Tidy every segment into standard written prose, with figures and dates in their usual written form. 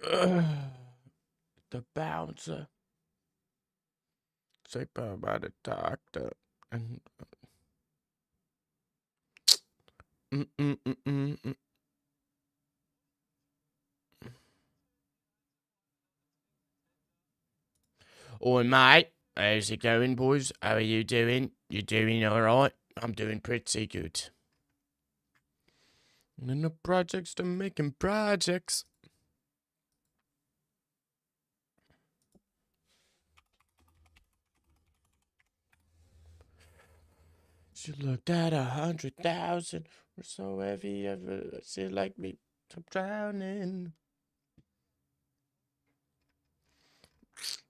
The bouncer. Say bye by the doctor. And mm, mm, mm, mm, mm. Oi, mate. How's it going, boys? How are you doing? You doing all right? I'm doing pretty good. And in the projects to making projects. She looked at 100,000. We're so heavy, ever she like me. I'm drowning.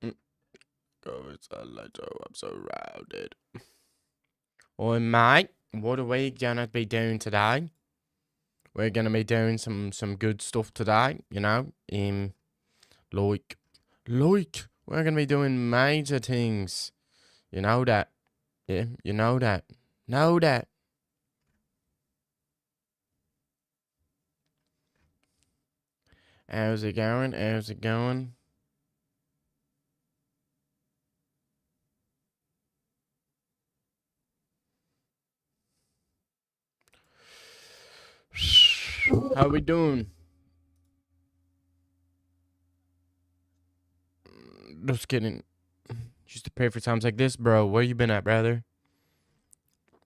Oh, it's a little. I'm surrounded. Oi, mate. What are we gonna be doing today? We're gonna be doing some good stuff today. You know, like, we're gonna be doing major things. You know that. Yeah, you know that. Know that. How's it going? How's it going? How we doing? Just kidding. Used to pray for times like this, bro. Where you been at, brother?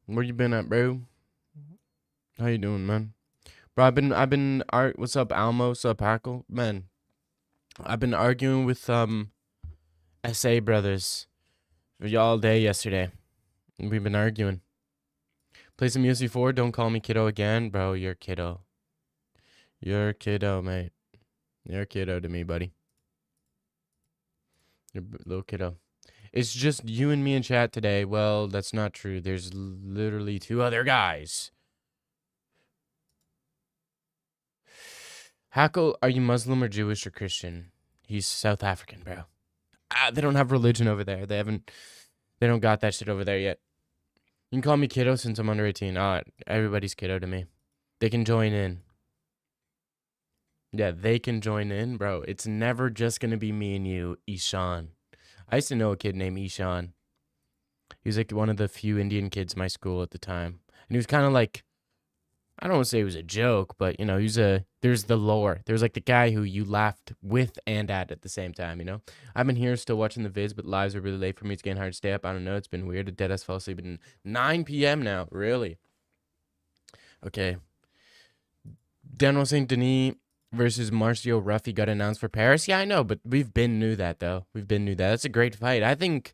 Where you been at, bro? How you doing, man? Bro, I've been art. What's up, Almo? What's up, Hackle? Man, I've been arguing with SA brothers for all day yesterday. We've been arguing. Play some UFC 4. Don't call me kiddo again, bro. You're kiddo. You're kiddo, mate. You're kiddo to me, buddy. You're little kiddo. It's just you and me in chat today. Well, that's not true. There's literally two other guys. Hackle, are you Muslim or Jewish or Christian? He's South African, bro. They don't have religion over there. They don't got that shit over there yet. You can call me kiddo since I'm under 18. Everybody's kiddo to me. They can join in. Yeah, they can join in, bro. It's never just gonna be me and you, Ishan. I used to know a kid named Ishan. He was like one of the few Indian kids in my school at the time. And he was kind of like, I don't want to say it was a joke, but you know, there's the lore. There's like the guy who you laughed with and at the same time, you know? I've been here still watching the vids, but lives are really late for me. It's getting hard to stay up. I don't know. It's been weird. Deadass fell asleep at 9 p.m. now. Really? Okay. Daniel St. Denis versus Marcio Ruffy got announced for Paris. Yeah, I know, but we've been knew that though. We've been knew that. That's a great fight. I think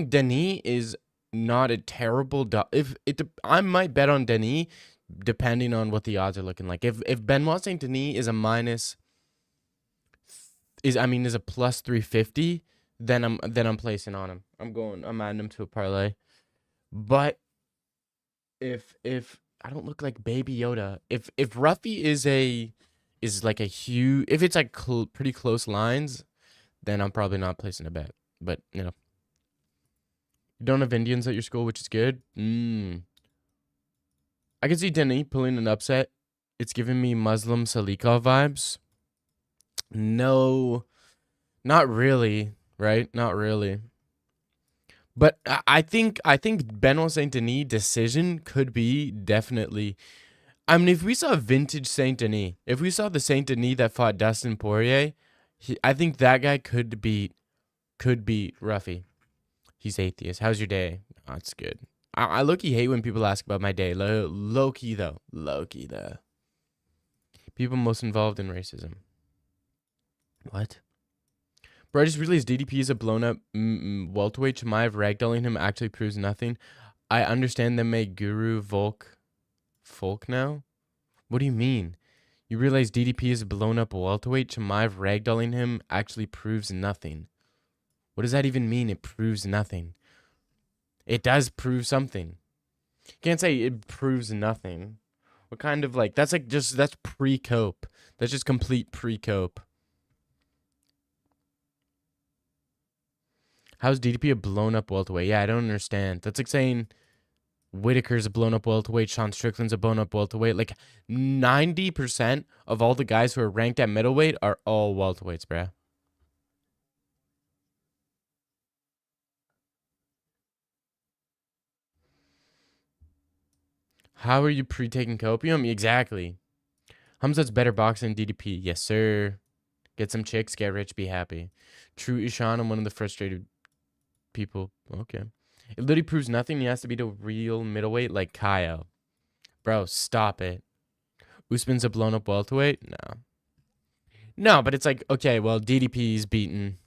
Denis is not a terrible I might bet on Denis depending on what the odds are looking like. If Benoit Saint Denis is a minus is a plus 350, then I'm placing on him. I'm adding him to a parlay. But if I don't look like Baby Yoda, if Ruffy is like a huge, if it's like pretty close lines, then I'm probably not placing a bet. But you know, you don't have Indians at your school, which is good. I can see Denis pulling an upset. It's giving me Muslim Salikov vibes. No, not really, right? Not really. But I think Benoit Saint Denis decision could be definitely. I mean, if we saw vintage Saint Denis, if we saw the Saint Denis that fought Dustin Poirier, I think that guy could beat Ruffy. He's atheist. How's your day? Oh, it's good. I low-key hate when people ask about my day. Low-key though. Low-key though. People most involved in racism. What? Bro, I just realized DDP is a blown up welterweight. Chimaev ragdolling him actually proves nothing. I understand them make Guru Folk now? What do you mean? You realize DDP is a blown up welterweight? Chimaev ragdolling him actually proves nothing. What does that even mean? It proves nothing. It does prove something. You can't say it proves nothing. What kind of that's pre-cope. That's just complete pre-cope. How's DDP a blown up welterweight? Yeah, I don't understand. That's like saying Whitaker's a blown up welterweight. Sean Strickland's a blown up welterweight. Like 90% of all the guys who are ranked at middleweight are all welterweights, bruh. How are you pre-taking copium? Exactly. Hamzat's better boxing than DDP. Yes, sir. Get some chicks, get rich, be happy. True Ishan, I'm one of the frustrated people. Okay. It literally proves nothing. He has to be the real middleweight like Kyle. Bro, stop it. Usman's a blown up welterweight? No. No, but it's like, okay, well, DDP's beaten.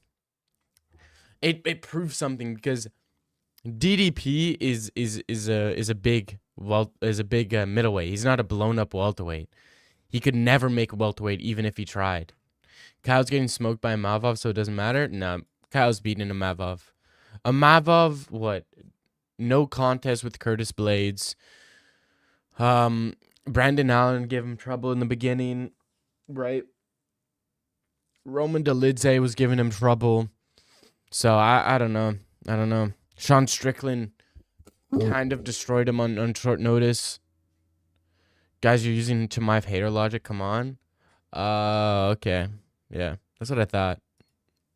It proves something because DDP is a big middleweight. He's not a blown up welterweight. He could never make welterweight even if he tried. Kyle's getting smoked by a Mavov, so it doesn't matter. No, Kyle's beating a Mavov. A Mavov, what? No contest with Curtis Blades. Brandon Allen gave him trouble in the beginning, right? Roman Dolidze was giving him trouble. So I don't know. I don't know. Sean Strickland kind of destroyed him on short notice. Guys, you're using Chimaev hater logic. Come on. Okay. Yeah, that's what I thought.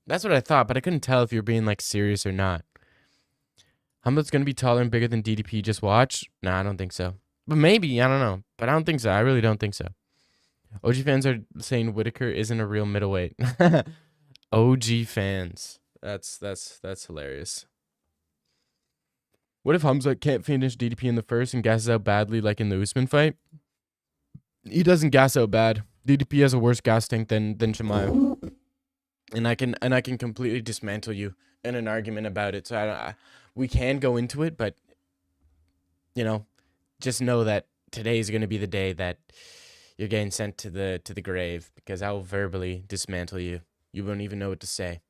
That's what I thought, but I couldn't tell if you were being like serious or not. Hamlet's gonna be taller and bigger than DDP. Just watch. Nah, I don't think so. But maybe, I don't know. But I don't think so. I really don't think so. OG fans are saying Whitaker isn't a real middleweight. OG fans. That's hilarious. What if Hamza can't finish DDP in the first and gasses out badly like in the Usman fight? He doesn't gas out bad. DDP has a worse gas tank than Chimaev. And I can completely dismantle you in an argument about it. So we can go into it, but you know, just know that today is going to be the day that you're getting sent to the grave because I will verbally dismantle you. You won't even know what to say.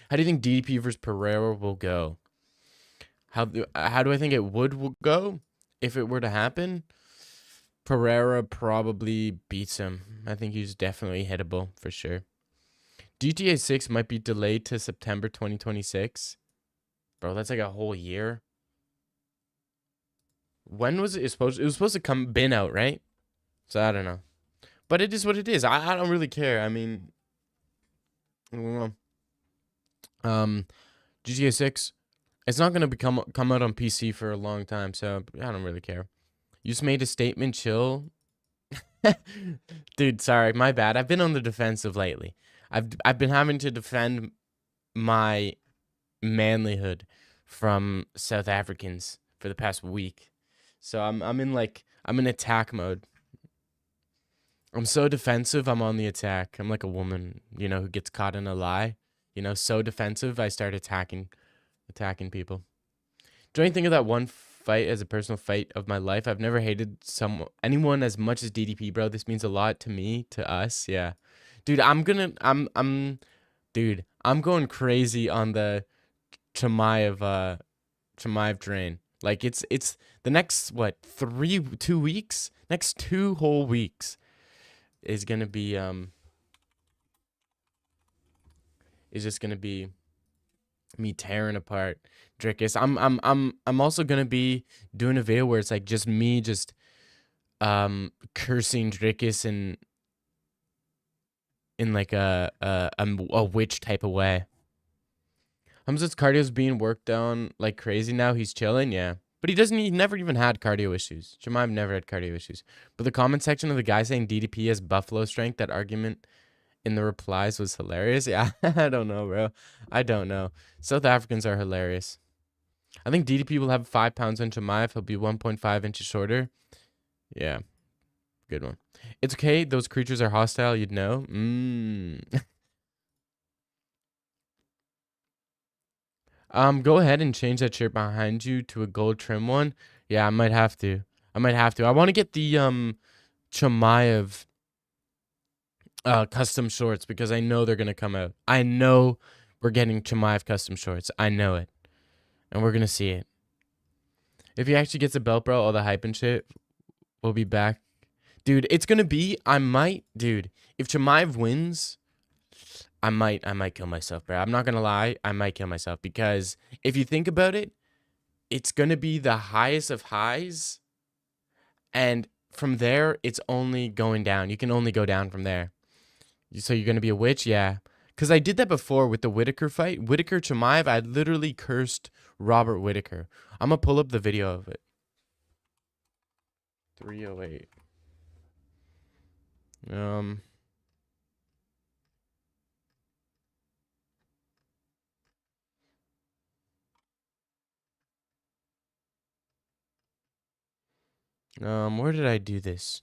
How do you think DDP versus Pereira will go? How do I think it would go if it were to happen? Pereira probably beats him. I think he's definitely hittable for sure. GTA 6 might be delayed to September 2026. Bro, that's like a whole year. When was it supposed? It was supposed to been out, right? So I don't know. But it is what it is. I don't really care. I mean, I don't know. GTA 6, it's not gonna come out on PC for a long time, so I don't really care. You just made a statement, chill. Dude, sorry, my bad. I've been on the defensive lately. I've been having to defend my manlyhood from South Africans for the past week. So I'm in attack mode. I'm so defensive, I'm on the attack. I'm like a woman, who gets caught in a lie. So defensive, I start attacking people. Do you think of that one fight as a personal fight of my life? I've never hated anyone as much as DDP, bro. This means a lot to me, to us. Yeah. Dude, I'm going crazy on the Chimaev train. Like it's the next 2 weeks? Next 2 whole weeks is going to be is just going to be me tearing apart Dricus. I'm also going to be doing a video where it's like just me cursing Dricus in like a witch type of way. Hamza's cardio's being worked on like crazy now. He's chilling, yeah. But he never even had cardio issues. Chimaev never had cardio issues. But the comment section of the guy saying DDP has buffalo strength, that argument in the replies was hilarious. Yeah, I don't know, bro. I don't know. South Africans are hilarious. I think DDP will have 5 pounds on Chimaev. He'll be 1.5 inches shorter. Yeah, good one. It's okay. Those creatures are hostile. You'd know. Go ahead and change that shirt behind you to a gold trim one. Yeah, I might have to. I want to get the Chimaev custom shorts because I know they're gonna come out. I know we're getting Chimaev custom shorts. I know it, and we're gonna see it. If he actually gets a belt, bro, all the hype and shit will be back, dude. It's gonna be. Dude. If Chimaev wins, I might kill myself, bro. I'm not gonna lie. I might kill myself because if you think about it, it's going to be the highest of highs, and from there it's only going down. You can only go down from there. So you're going to be a witch? Yeah. Because I did that before with the Whitaker fight. Whitaker Chimaev, I literally cursed Robert Whitaker. I'm going to pull up the video of it. 308. Where did I do this?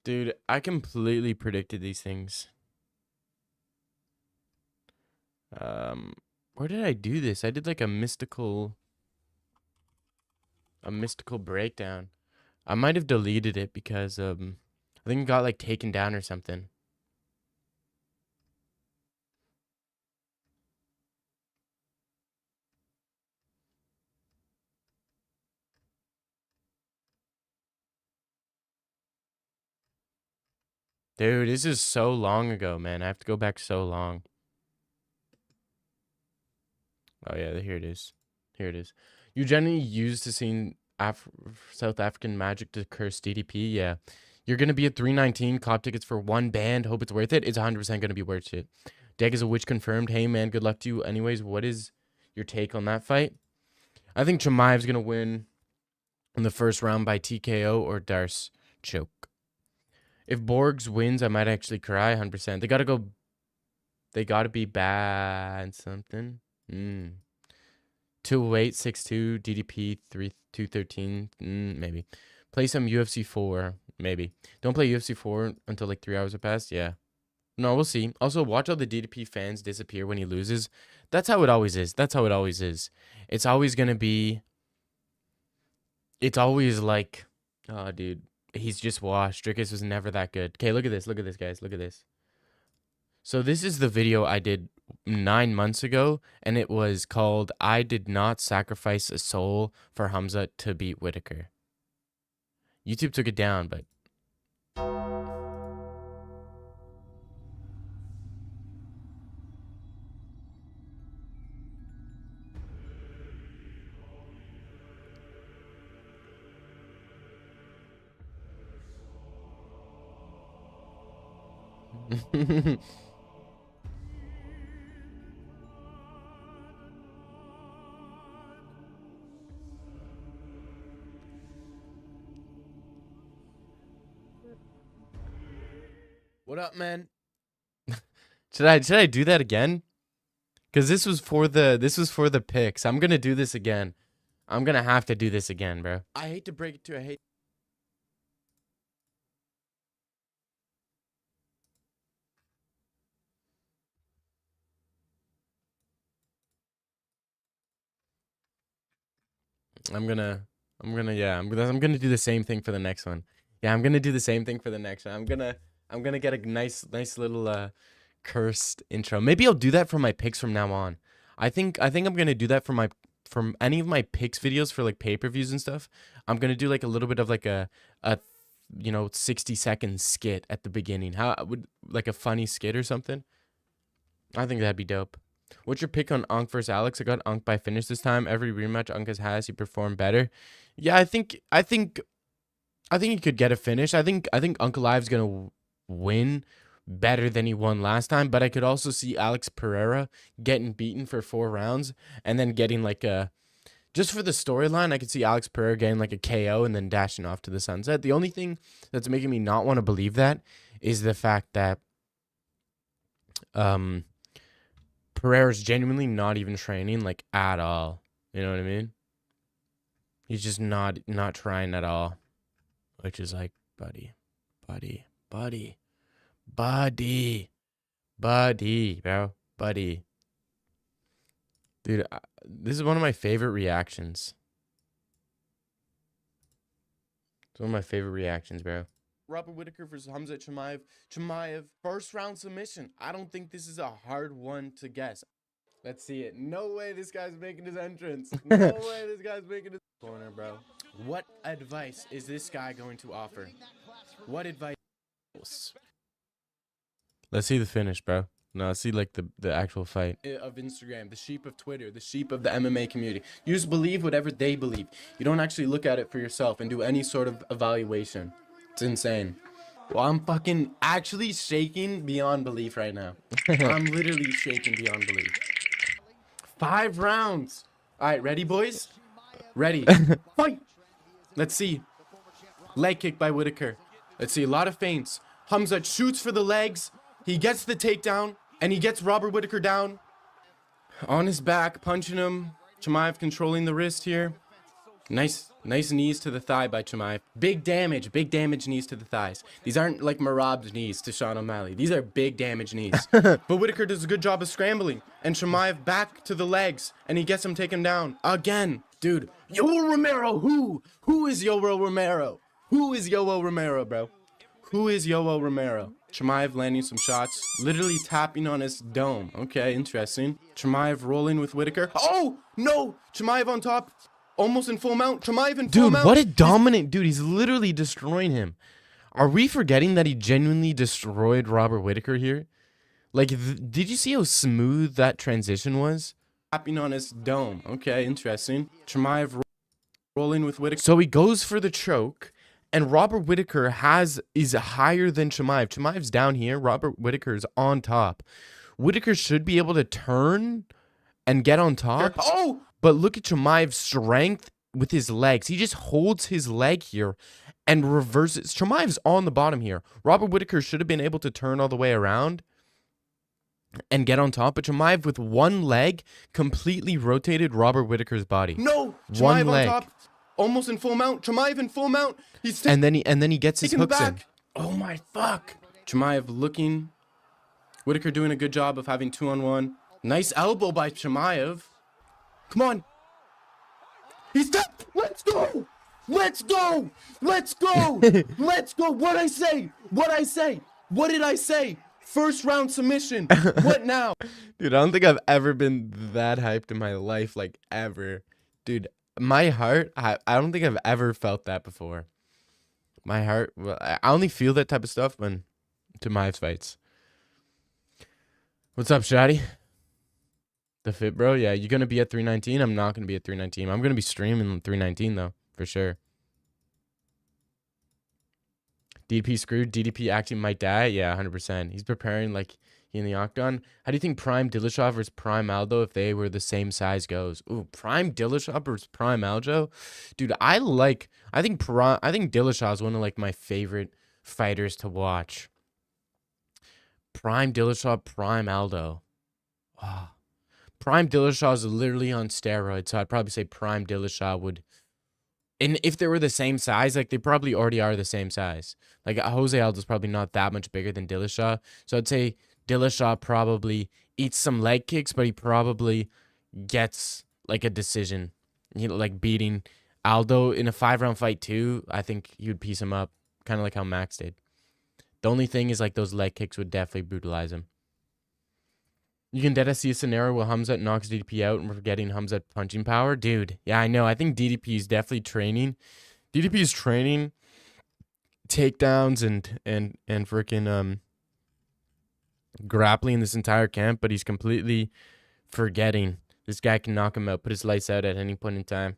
Dude, I completely predicted these things. Where did I do this? I did like a mystical breakdown. I might have deleted it because I think it got like taken down or something. Dude, this is so long ago, man. I have to go back so long. Oh yeah, here it is. Here it is. You generally use to seeing South African magic to curse DDP. Yeah, you're gonna be at 319. Cop tickets for one band. Hope it's worth it. It's 100% gonna be worth it. Deck is a witch confirmed. Hey man, good luck to you. Anyways, what is your take on that fight? I think Chimaev's gonna win in the first round by TKO or Darce choke. If Borgs wins, I might actually cry 100%. They gotta go. They gotta be bad something. 208, 6'2", DDP 213, maybe. Play some UFC 4, maybe. Don't play UFC 4 until like 3 hours have passed. Yeah. No, we'll see. Also, watch all the DDP fans disappear when he loses. That's how it always is. That's how it always is. It's always gonna be. It's always like, oh, dude, he's just washed. Dricus was never that good. Okay, look at this. Look at this, guys. Look at this. So this is the video I did 9 months ago, and it was called "I Did Not Sacrifice a Soul for Hamza to Beat Whitaker." YouTube took it down, but what up, man? Should I do that again? Cause this was for the picks. I'm gonna do this again. I'm gonna have to do this again, bro. I hate to break it to you. I hate. I'm gonna do the same thing for the next one. Yeah, I'm gonna do the same thing for the next one. I'm gonna get a nice little cursed intro. Maybe I'll do that for my picks from now on. I think I'm gonna do that for my from any of my picks videos for like pay-per-views and stuff. I'm gonna do like a little bit of like a 60-second skit at the beginning. How would like a funny skit or something? I think that'd be dope. What's your pick on Unk versus Alex? I got Unk by finish this time. Every rematch Unk has, he performed better. Yeah, I think he could get a finish. I think Unk Alive's gonna win better than he won last time. But I could also see Alex Pereira getting beaten for 4 rounds and then getting like a just for the storyline. I could see Alex Pereira getting like a KO and then dashing off to the sunset. The only thing that's making me not want to believe that is the fact that Pereira's genuinely not even training like at all. You know what I mean? He's just not trying at all, which is like, buddy, buddy, buddy, buddy, buddy, bro, buddy. Dude, this is one of my favorite reactions. It's one of my favorite reactions, bro. Robert Whitaker versus Hamza Chimaev. Chimaev, first round submission. I don't think this is a hard one to guess. Let's see it. No way this guy's making his entrance. No way this guy's making his corner, bro. What advice is this guy going to offer? What advice? Let's see the finish, bro. No, let's see like the actual fight. Of Instagram, the sheep of Twitter, the sheep of the MMA community. You just believe whatever they believe. You don't actually look at it for yourself and do any sort of evaluation. It's insane. Well, I'm fucking actually shaking beyond belief right now. I'm literally shaking beyond belief. 5 rounds. All right, ready, boys? Ready. Fight. Let's see. Leg kick by Whitaker. Let's see, a lot of feints. Hamzat shoots for the legs. He gets the takedown, and he gets Robert Whitaker down. On his back, punching him. Chimaev controlling the wrist here. Nice knees to the thigh by Chimaev. Big damage knees to the thighs. These aren't like Marab's knees to Sean O'Malley. These are big damage knees. But Whitaker does a good job of scrambling. And Chimaev back to the legs, and he gets him taken down. Again. Dude, Yoel Romero, who? Who is Yoel Romero? Who is Yoel Romero, bro? Who is Yoel Romero? Chimaev landing some shots, literally tapping on his dome. Okay, interesting. Chimaev rolling with Whitaker. Oh, no! Chimaev on top, almost in full mount. Chimaev in full mount. Dude, what a dominant dude. He's literally destroying him. Are we forgetting that he genuinely destroyed Robert Whitaker here? Like, did you see how smooth that transition was? Tapping on his dome. Okay, interesting. Chimaev rolling with Whitaker. So he goes for the choke. And Robert Whitaker is higher than Chimaev. Chimaev's down here. Robert Whitaker is on top. Whitaker should be able to turn and get on top. Oh! But look at Chimaev's strength with his legs. He just holds his leg here and reverses. Chimaev's on the bottom here. Robert Whitaker should have been able to turn all the way around and get on top. But Chimaev with one leg completely rotated Robert Whitaker's body. No! Chimaev one leg. On top. Almost in full mount. Chimaev in full mount. He's and then he gets his hooks in. Oh my fuck. Chimaev looking. Whitaker doing a good job of having 2-on-1. Nice elbow by Chimaev. Come on. He's dead. Let's go. Let's go. Let's go. Let's go. What'd I say? What'd I say? What did I say? First round submission. What now? Dude, I don't think I've ever been that hyped in my life, like ever. Dude, my heart, I don't think I've ever felt that before. My heart, well, I only feel that type of stuff when Chimaev's fights. What's up, Shotty? The fit, bro? Yeah, you gonna be at 319? I'm not gonna be at 319. I'm gonna be streaming 319 though, for sure. DDP screwed. DDP acting might die. Yeah, 100%. He's preparing like he in the octagon. How do you think Prime Dillashaw versus Prime Aldo, if they were the same size, goes? Ooh, Prime Dillashaw versus Prime Aldo, dude. I think Dillashaw is one of like my favorite fighters to watch. Prime Dillashaw, Prime Aldo. Wow. Prime Dillashaw is literally on steroids, so I'd probably say Prime Dillashaw would. And if they were the same size, like they probably already are the same size. Like Jose Aldo's probably not that much bigger than Dillashaw. So I'd say Dillashaw probably eats some leg kicks, but he probably gets like a decision. You know, like beating Aldo in a 5-round fight too. I think you'd piece him up, kind of like how Max did. The only thing is like those leg kicks would definitely brutalize him. You can dead see a scenario where Hamzat knocks DDP out and we're forgetting Hamzat punching power. Dude, yeah, I know. I think DDP is definitely training. DDP is training takedowns and freaking grappling this entire camp, but he's completely forgetting this guy can knock him out, put his lights out at any point in time.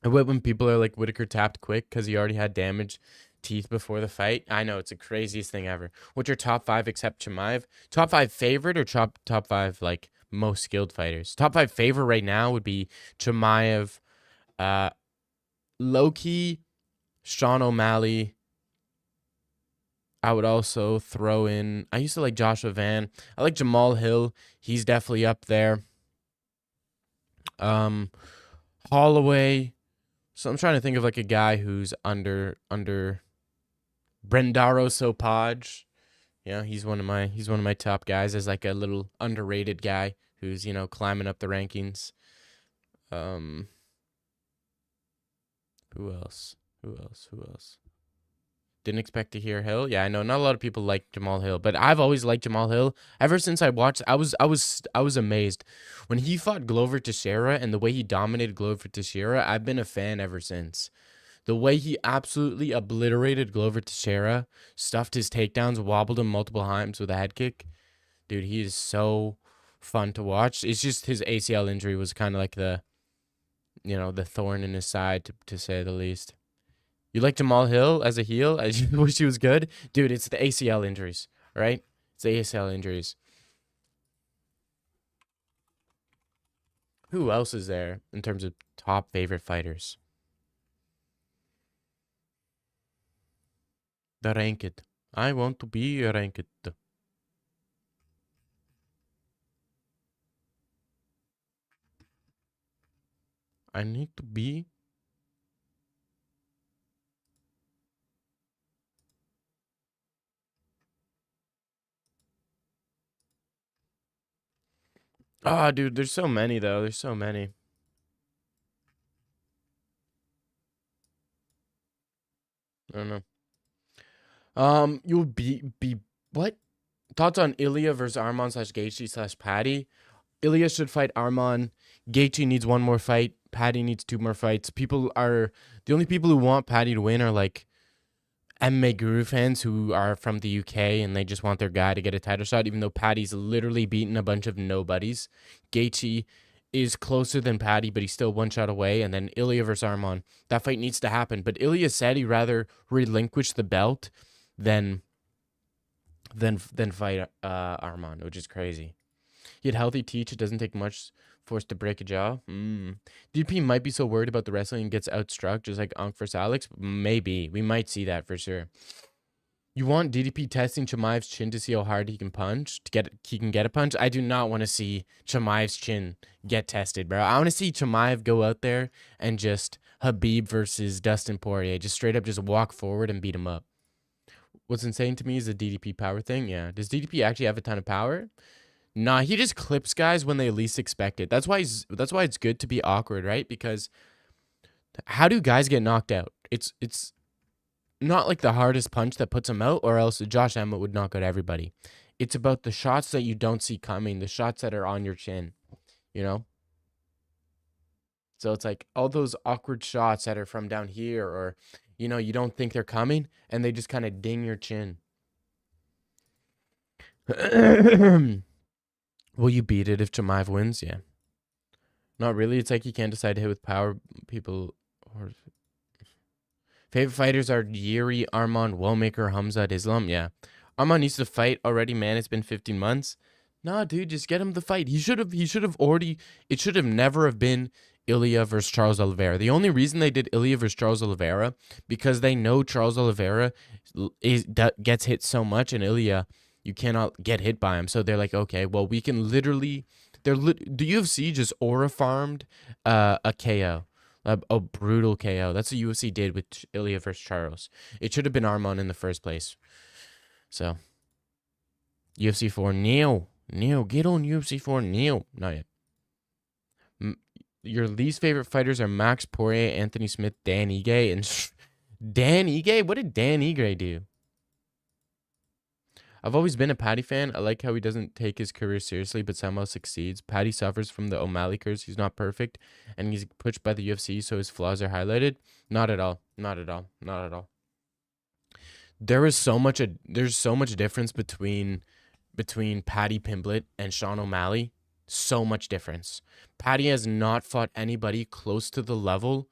I hate when people are like, Whitaker tapped quick because he already had damage teeth before the fight. I know, it's the craziest thing ever. What's your top 5 except Chimaev? Top 5 favorite or top 5 like most skilled fighters? Top 5 favorite right now would be Chimaev, Loki, Sean O'Malley. I would also throw in, I used to like Joshua Van. I like Jamal Hill. He's definitely up there. Holloway. So I'm trying to think of like a guy who's under Brendaro Sopaj. Yeah, he's one of my top guys as like a little underrated guy who's, you know, climbing up the rankings. Who else? Didn't expect to hear Hill. Yeah, I know not a lot of people like Jamal Hill, but I've always liked Jamal Hill. Ever since I watched, I was amazed when he fought Glover Teixeira and the way he dominated Glover Teixeira. I've been a fan ever since. The way he absolutely obliterated Glover Teixeira, stuffed his takedowns, wobbled him multiple times with a head kick. Dude, he is so fun to watch. It's just his ACL injury was kind of like the thorn in his side, to say the least. You like Jamal Hill as a heel? I just wish he was good. Dude, it's the ACL injuries, right? It's the ACL injuries. Who else is there in terms of top favorite fighters? The ranked. I want to be ranked. I need to be. Ah, dude, there's so many though. There's so many. I don't know. You'll be what? Thoughts on Ilya versus Arman slash Gaethje slash Patty? Ilya should fight Arman. Gaethje needs one more fight. Patty needs two more fights. The only people who want Patty to win are like MMA Guru fans who are from the UK and they just want their guy to get a title shot, even though Patty's literally beaten a bunch of nobodies. Gaethje is closer than Patty, but he's still one shot away. And then Ilya versus Arman. That fight needs to happen. But Ilya said he'd rather relinquish the belt than fight Arman, which is crazy. He had healthy teach. It doesn't take much force to break a jaw. DP might be so worried about the wrestling and gets outstruck, just like Ankh versus Alex. Maybe. We might see that for sure. You want DDP testing Chimaev's chin to see how hard he can punch, he can get a punch? I do not want to see Chimaev's chin get tested, bro. I want to see Chimaev go out there and just Habib versus Dustin Poirier. Just straight up just walk forward and beat him up. What's insane to me is the DDP power thing. Yeah. Does DDP actually have a ton of power? Nah, he just clips guys when they least expect it. That's why it's good to be awkward, right? Because how do guys get knocked out? It's not like the hardest punch that puts them out, or else Josh Emmett would knock out everybody. It's about the shots that you don't see coming, the shots that are on your chin, you know? So it's like all those awkward shots that are from down here, or you don't think they're coming and they just kind of ding your chin. Will you beat it if Chimaev wins? Yeah. Not really. It's like you can't decide to hit with power. People or favorite fighters are Yuri, Armand, Wellmaker, Hamzat, Islam. Yeah. Armand needs to fight already, man. It's been 15 months. Nah, dude, just get him the fight. He should have already. It should have never have been Ilya versus Charles Oliveira. The only reason they did Ilya versus Charles Oliveira because they know Charles Oliveira gets hit so much, and Ilya, you cannot get hit by him. So they're like, okay, well, we can literally. The UFC just aura farmed a KO, a brutal KO. That's what UFC did with Ilya versus Charles. It should have been Armand in the first place. So UFC 4, Neil, get on UFC 4, Neil. Not yet. Your least favorite fighters are Max Poirier, Anthony Smith, Dan Ige, and Dan Ige. What did Dan Ige do? I've always been a Paddy fan. I like how he doesn't take his career seriously, but somehow succeeds. Paddy suffers from the O'Malley curse. He's not perfect, and he's pushed by the UFC, so his flaws are highlighted. Not at all. Not at all. Not at all. There's so much difference between Paddy Pimblett and Sean O'Malley. So much difference. Paddy has not fought anybody close to the level.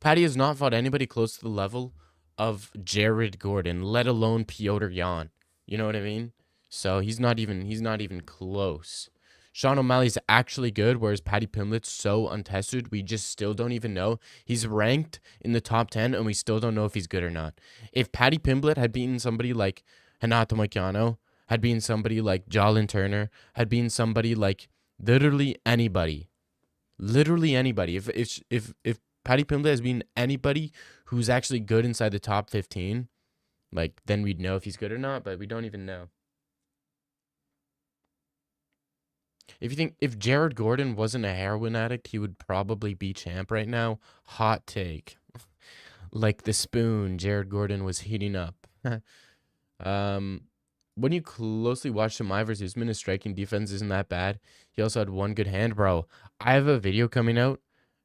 Paddy has not fought anybody close to the level of Jared Gordon, let alone Piotr Jan. You know what I mean? So he's not even close. Sean O'Malley's actually good, whereas Paddy Pimblett's so untested, we just still don't even know. He's ranked in the top 10, and we still don't know if he's good or not. If Paddy Pimblett had beaten somebody like Renato Moicano, had beaten somebody like Jalen Turner, had beaten somebody like literally anybody. If Paddy Pimblett has beaten anybody who's actually good inside the top 15, like, then we'd know if he's good or not, but we don't even know. If Jared Gordon wasn't a heroin addict, he would probably be champ right now. Hot take. Like the spoon, Jared Gordon was heating up. um, when you closely watch Chimaev versus Usman, his striking defense isn't that bad. He also had one good hand, bro. I have a video coming out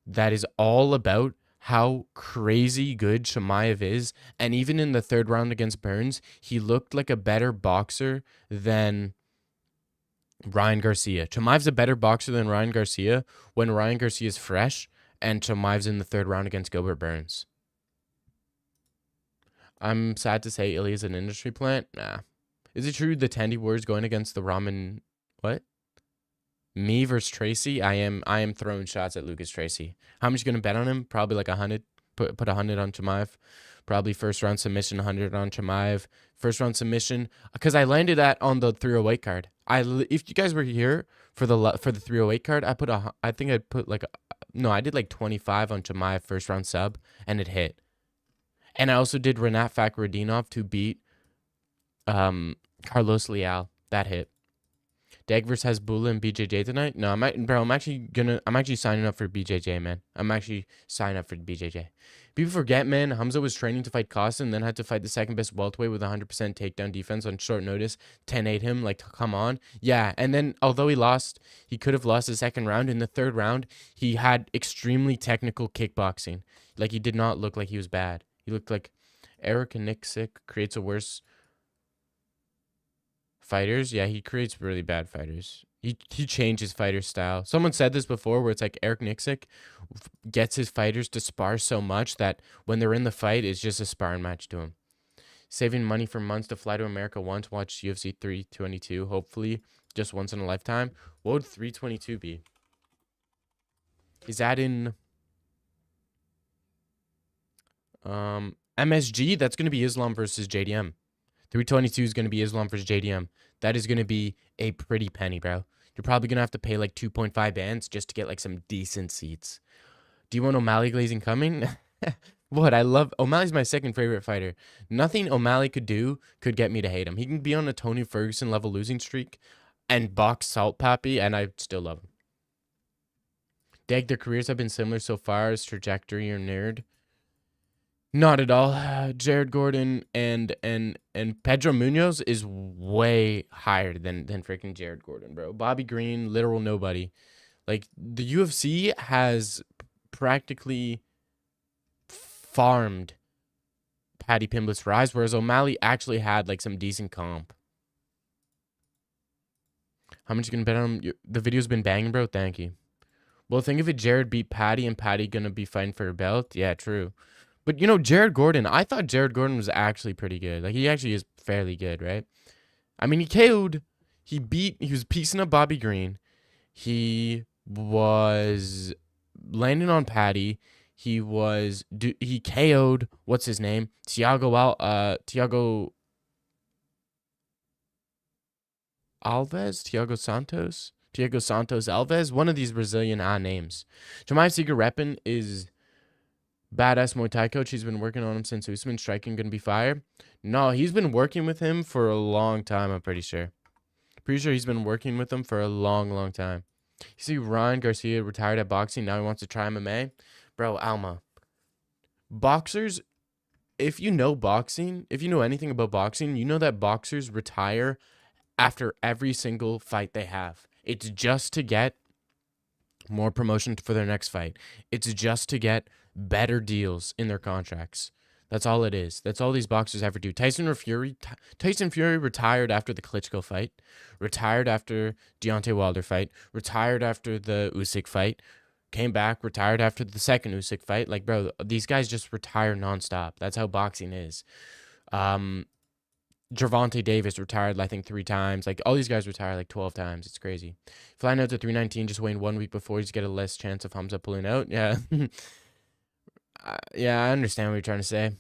that is all about how crazy good Chimaev is. And even in the third round against Burns, he looked like a better boxer than Ryan Garcia. Chimaev's a better boxer than Ryan Garcia when Ryan Garcia is fresh and Chimaev's in the third round against Gilbert Burns. I'm sad to say Ilya's an industry plant. Nah. Is it true the Tandy Warriors going against the Ramen? What? Me versus Tracy? I am throwing shots at Lucas Tracy. How much you gonna bet on him? Probably like 100. Put 100 on Chimaev. Probably first round submission, 100 on Chimaev. First round submission, because I landed that on the 308 card. If you guys were here for the 308 card, I did like 25 on Chimaev first round sub, and it hit. And I also did Renat Fakhretdinov to beat Carlos Leal. That hit. Dagverse has Bula and BJJ tonight. No, I'm actually signing up for BJJ, man. I'm actually signing up for BJJ. People forget, man, Hamza was training to fight Costa and then had to fight the second best welterweight with 100% takedown defense on short notice. 10-8 him, like, come on. Yeah, and then although he could have lost the second round. In the third round, he had extremely technical kickboxing. Like, he did not look like he was bad. He looked like Eric Nixick creates a worse fighters. Yeah, he creates really bad fighters. He changes fighter style. Someone said this before where it's like Eric Nixick gets his fighters to spar so much that when they're in the fight, it's just a sparring match to him. Saving money for months to fly to America once, watch UFC 322, hopefully just once in a lifetime. What would 322 be? Is that in MSG? That's going to be Islam versus JDM. 322 is going to be Islam versus JDM. That is going to be a pretty penny, bro. You're probably going to have to pay like 2.5 bands just to get like some decent seats. Do you want O'Malley Glazing coming? What? O'Malley's my second favorite fighter. Nothing O'Malley could do could get me to hate him. He can be on a Tony Ferguson level losing streak and box Salt Pappy, and I still love him. Dag, their careers have been similar so far as trajectory or nerd. Not at all. Jared Gordon and Pedro Munoz is way higher than freaking Jared Gordon, bro. Bobby Green, literal nobody. Like, the UFC has practically farmed Paddy Pimblett's rise, whereas O'Malley actually had like some decent comp. How much you gonna bet on him? The video's been banging, bro. Thank you. Well, think of it. Jared beat Paddy, and Paddy gonna be fighting for a belt. Yeah, true. But, Jared Gordon, I thought Jared Gordon was actually pretty good. Like, he actually is fairly good, right? I mean, he KO'd. He was piecing up Bobby Green. He was landing on Paddy. He KO'd, what's his name? Thiago Santos Alves, one of these Brazilian names. Chimaev secret reppin' is badass Muay Thai coach. He's been working on him since Usman. Striking gonna be fire. No, he's been working with him for a long time, I'm pretty sure. Pretty sure he's been working with him for a long, long time. You see Ryan Garcia retired at boxing. Now he wants to try MMA. Bro, Alma. Boxers, if you know boxing, if you know anything about boxing, you know that boxers retire after every single fight they have. It's just to get more promotion for their next fight. It's just to get better deals in their contracts. That's all it is. That's all these boxers ever do. Tyson Fury retired after the Klitschko fight, retired after Deontay Wilder fight, retired after the Usyk fight, came back, retired after the second Usyk fight. Like, bro, these guys just retire nonstop. That's how boxing is. Gervonta Davis retired, I think, 3 times. Like, all these guys retire like 12 times. It's crazy. Flying out to 319, just waiting 1 week before, just get a less chance of Hamza pulling out. Yeah. Yeah, I understand what you're trying to say.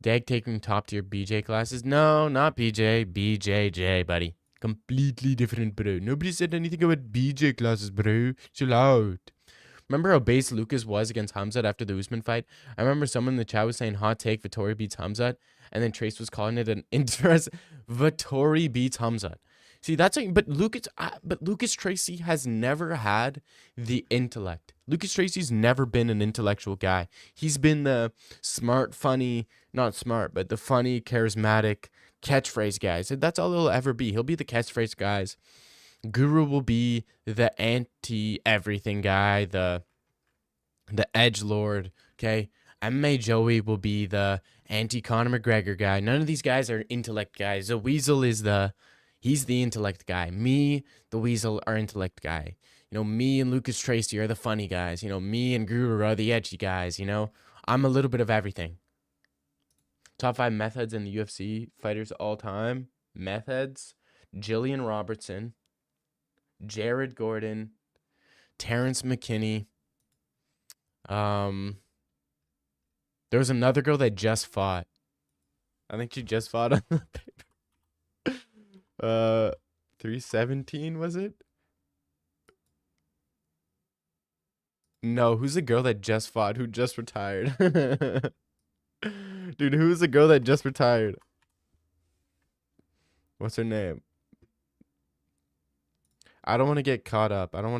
Dag taking top tier BJ classes? No, not BJ. BJJ, buddy. Completely different, bro. Nobody said anything about BJ classes, bro. Chill out. Remember how base Lucas was against Hamzat after the Usman fight? I remember someone in the chat was saying hot take Vittori beats Hamzat. and then Trace was calling it an interest. Vittori beats Hamzat. See, but Lucas Tracy has never had the intellect. Lucas Tracy's never been an intellectual guy. He's been the smart, funny, not smart, but the funny, charismatic catchphrase guys. That's all he'll ever be. He'll be the catchphrase guys. Guru will be the anti-everything guy, the edgelord, okay? MMA Joey will be the anti-Conor McGregor guy. None of these guys are intellect guys. The Weasel he's the intellect guy. Me, the Weasel, are intellect guy. Me and Lucas Tracy are the funny guys. Me and Guru are the edgy guys, I'm a little bit of everything. Top 5 meth heads in the UFC fighters all time. Meth heads: Jillian Robertson, Jared Gordon, Terrence McKinney. There was another girl that just fought. I think she just fought on the paper. 317 was it? No, who's the girl that just fought who just retired? Dude, who's the girl that just retired? What's her name? I don't want to get caught up. On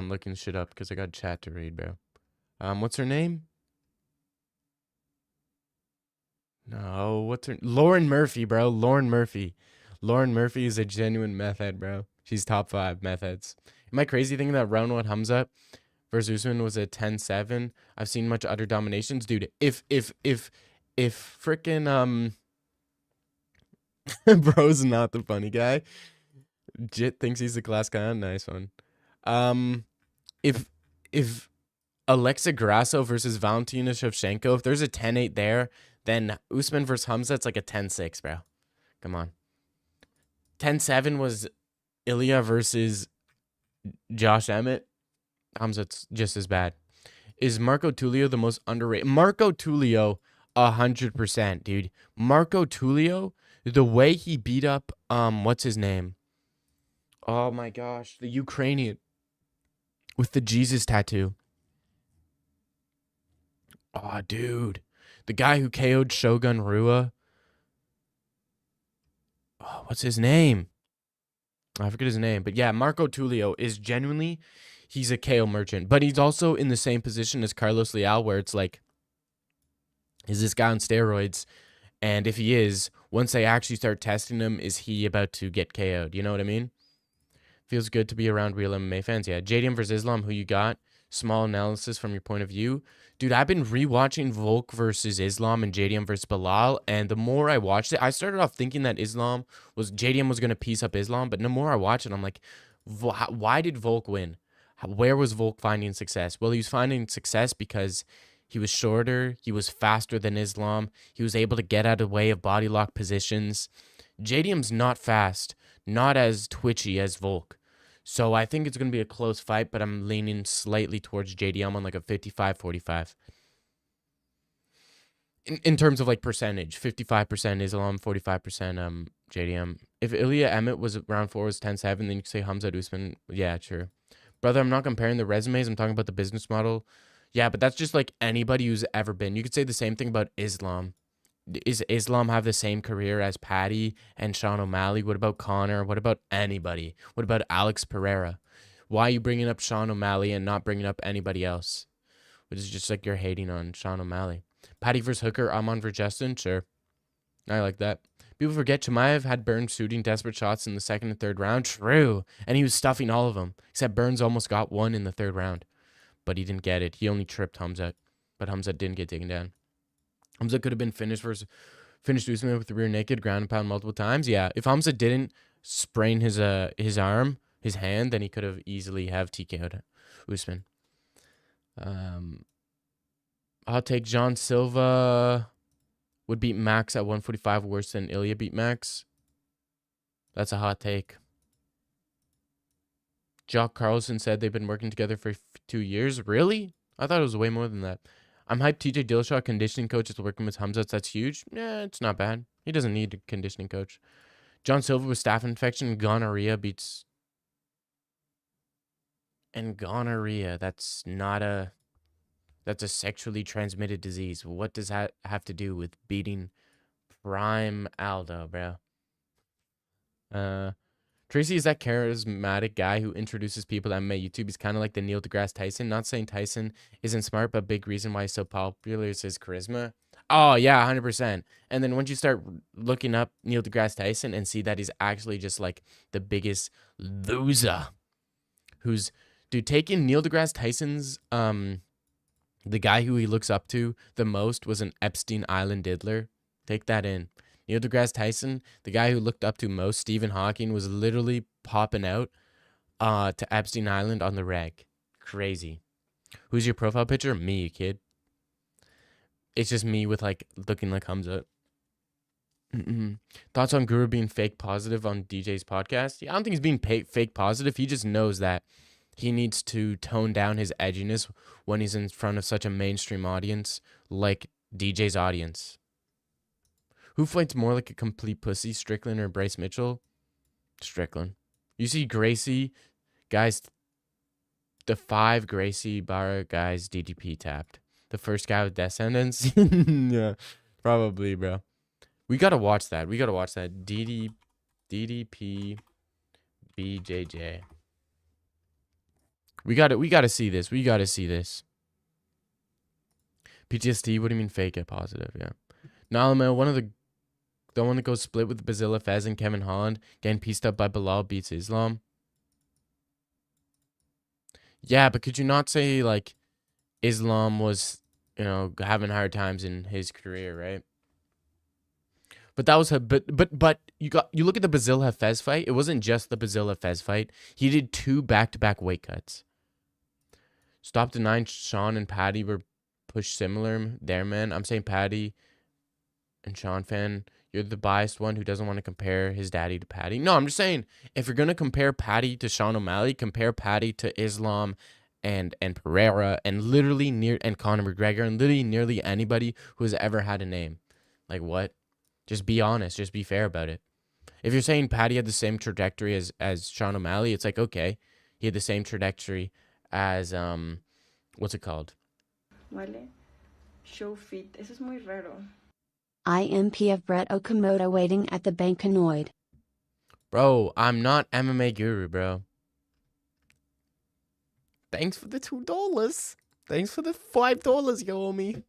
looking shit up because I got chat to read, bro. What's her name? No, what's her... Lauren Murphy, bro. Lauren Murphy. Lauren Murphy is a genuine meth head, bro. She's top 5 meth heads. Am I crazy thinking that round 1 Hamzat versus Usman was a 10-7? I've seen much utter dominations. Dude, if frickin' bro's not the funny guy. Jit thinks he's the class guy. Nice one. If Alexa Grasso versus Valentina Shevchenko, if there's a 10-8 there, then Usman versus Hamzat's like a 10-6, bro. Come on. 10-7 was Ilya versus Josh Emmett. Hamzat's just as bad. Is Marco Tulio the most underrated? Marco Tulio, 100%, dude. Marco Tulio, the way he beat up, what's his name? Oh my gosh, the Ukrainian with the Jesus tattoo. Oh, dude. The guy who KO'd Shogun Rua. Oh, what's his name? I forget his name. But yeah, Marco Tulio is genuinely, he's a KO merchant. But he's also in the same position as Carlos Leal, where it's like, is this guy on steroids? And if he is, once they actually start testing him, is he about to get KO'd? You know what I mean? Feels good to be around real MMA fans. Yeah, JDM versus Islam, who you got? Small analysis from your point of view. Dude, I've been rewatching Volk versus Islam and JDM versus Bilal, and the more I watched it, I started off thinking that JDM was going to piece up Islam, but the more I watch it, I'm like, why did Volk win? Where was Volk finding success? Well, he was finding success because he was shorter, he was faster than Islam, he was able to get out of the way of body lock positions. JDM's not fast, not as twitchy as Volk. So I think it's going to be a close fight, but I'm leaning slightly towards JDM on like a 55-45. In terms of like percentage, 55% Islam, 45% JDM. If Ilya Emmett was round 4 was 10-7, then you could say Hamzat Usman. Yeah, true. Brother, I'm not comparing the resumes. I'm talking about the business model. Yeah, but that's just like anybody who's ever been. You could say the same thing about Islam. Is Islam have the same career as Paddy and Sean O'Malley? What about Connor? What about anybody? What about Alex Pereira? Why are you bringing up Sean O'Malley and not bringing up anybody else? Which is just like you're hating on Sean O'Malley. Paddy versus Hooker, Amon versus Justin? Sure. I like that. People forget Chimaev had Burns shooting desperate shots in the 2nd and 3rd round. True. And he was stuffing all of them. Except Burns almost got one in the 3rd round. But he didn't get it. He only tripped Hamzat. But Hamzat didn't get taken down. Hamzat could have been finished Usman with the rear naked, ground and pound multiple times. Yeah, if Hamzat didn't sprain his arm, his hand, then he could have easily have TKO'd Usman. I'll take John Silva would beat Max at 145 worse than Ilya beat Max. That's a hot take. Jock Carlson said they've been working together for 2 years. Really? I thought it was way more than that. I'm hyped TJ Dillashaw, conditioning coach, is working with Hamzat. That's huge. Yeah, it's not bad. He doesn't need a conditioning coach. John Silva with staph infection and gonorrhea beats... And gonorrhea, that's not a... That's a sexually transmitted disease. What does that have to do with beating Prime Aldo, bro? Uh, Tracy is that charismatic guy who introduces people to MMA YouTube. He's kind of like the Neil deGrasse Tyson. Not saying Tyson isn't smart, but a big reason why he's so popular is his charisma. Oh, yeah, 100%. And then once you start looking up Neil deGrasse Tyson and see that he's actually just like the biggest loser who's, dude, taking Neil deGrasse Tyson's, the guy who he looks up to the most was an Epstein Island diddler. Take that in. Neil deGrasse Tyson, the guy who looked up to most, Stephen Hawking, was literally popping out to Epstein Island on the reg. Crazy. Who's your profile picture? Me, kid. It's just me with like looking like Hamza. Thoughts on Guru being fake positive on DJ's podcast? Yeah, I don't think he's being fake positive. He just knows that he needs to tone down his edginess when he's in front of such a mainstream audience like DJ's audience. Who fights more like a complete pussy, Strickland or Bryce Mitchell? Strickland. You see Gracie, guys, the 5 Gracie Barra guys DDP tapped. The first guy with descendants? Yeah, probably, bro. We gotta watch that. DDP BJJ. We gotta see this. PTSD, what do you mean fake it positive? Yeah. Nalama, the one that goes split with Bazilla Fez and Kevin Holland, getting pieced up by Bilal beats Islam. Yeah, but could you not say like Islam was, having hard times in his career, right? But that was but you look at the Bazilla Fez fight. It wasn't just the Bazilla Fez fight. He did 2 back-to-back weight cuts. Stop denying Sean and Patty were pushed similar there, man. I'm saying Patty and Sean fan, you're the biased one who doesn't want to compare his daddy to Patty. No, I'm just saying, if you're going to compare Patty to Sean O'Malley, compare Patty to Islam and Pereira and Conor McGregor and literally nearly anybody who has ever had a name. Like what? Just be honest. Just be fair about it. If you're saying Patty had the same trajectory as Sean O'Malley, it's like, okay, he had the same trajectory as, what's it called? Vale. Show fit. Eso es muy raro. IMP of Brett Okamoto waiting at the Bankanoid. Bro, I'm not MMA guru, bro. Thanks for the $2. Thanks for the $5, you owe me.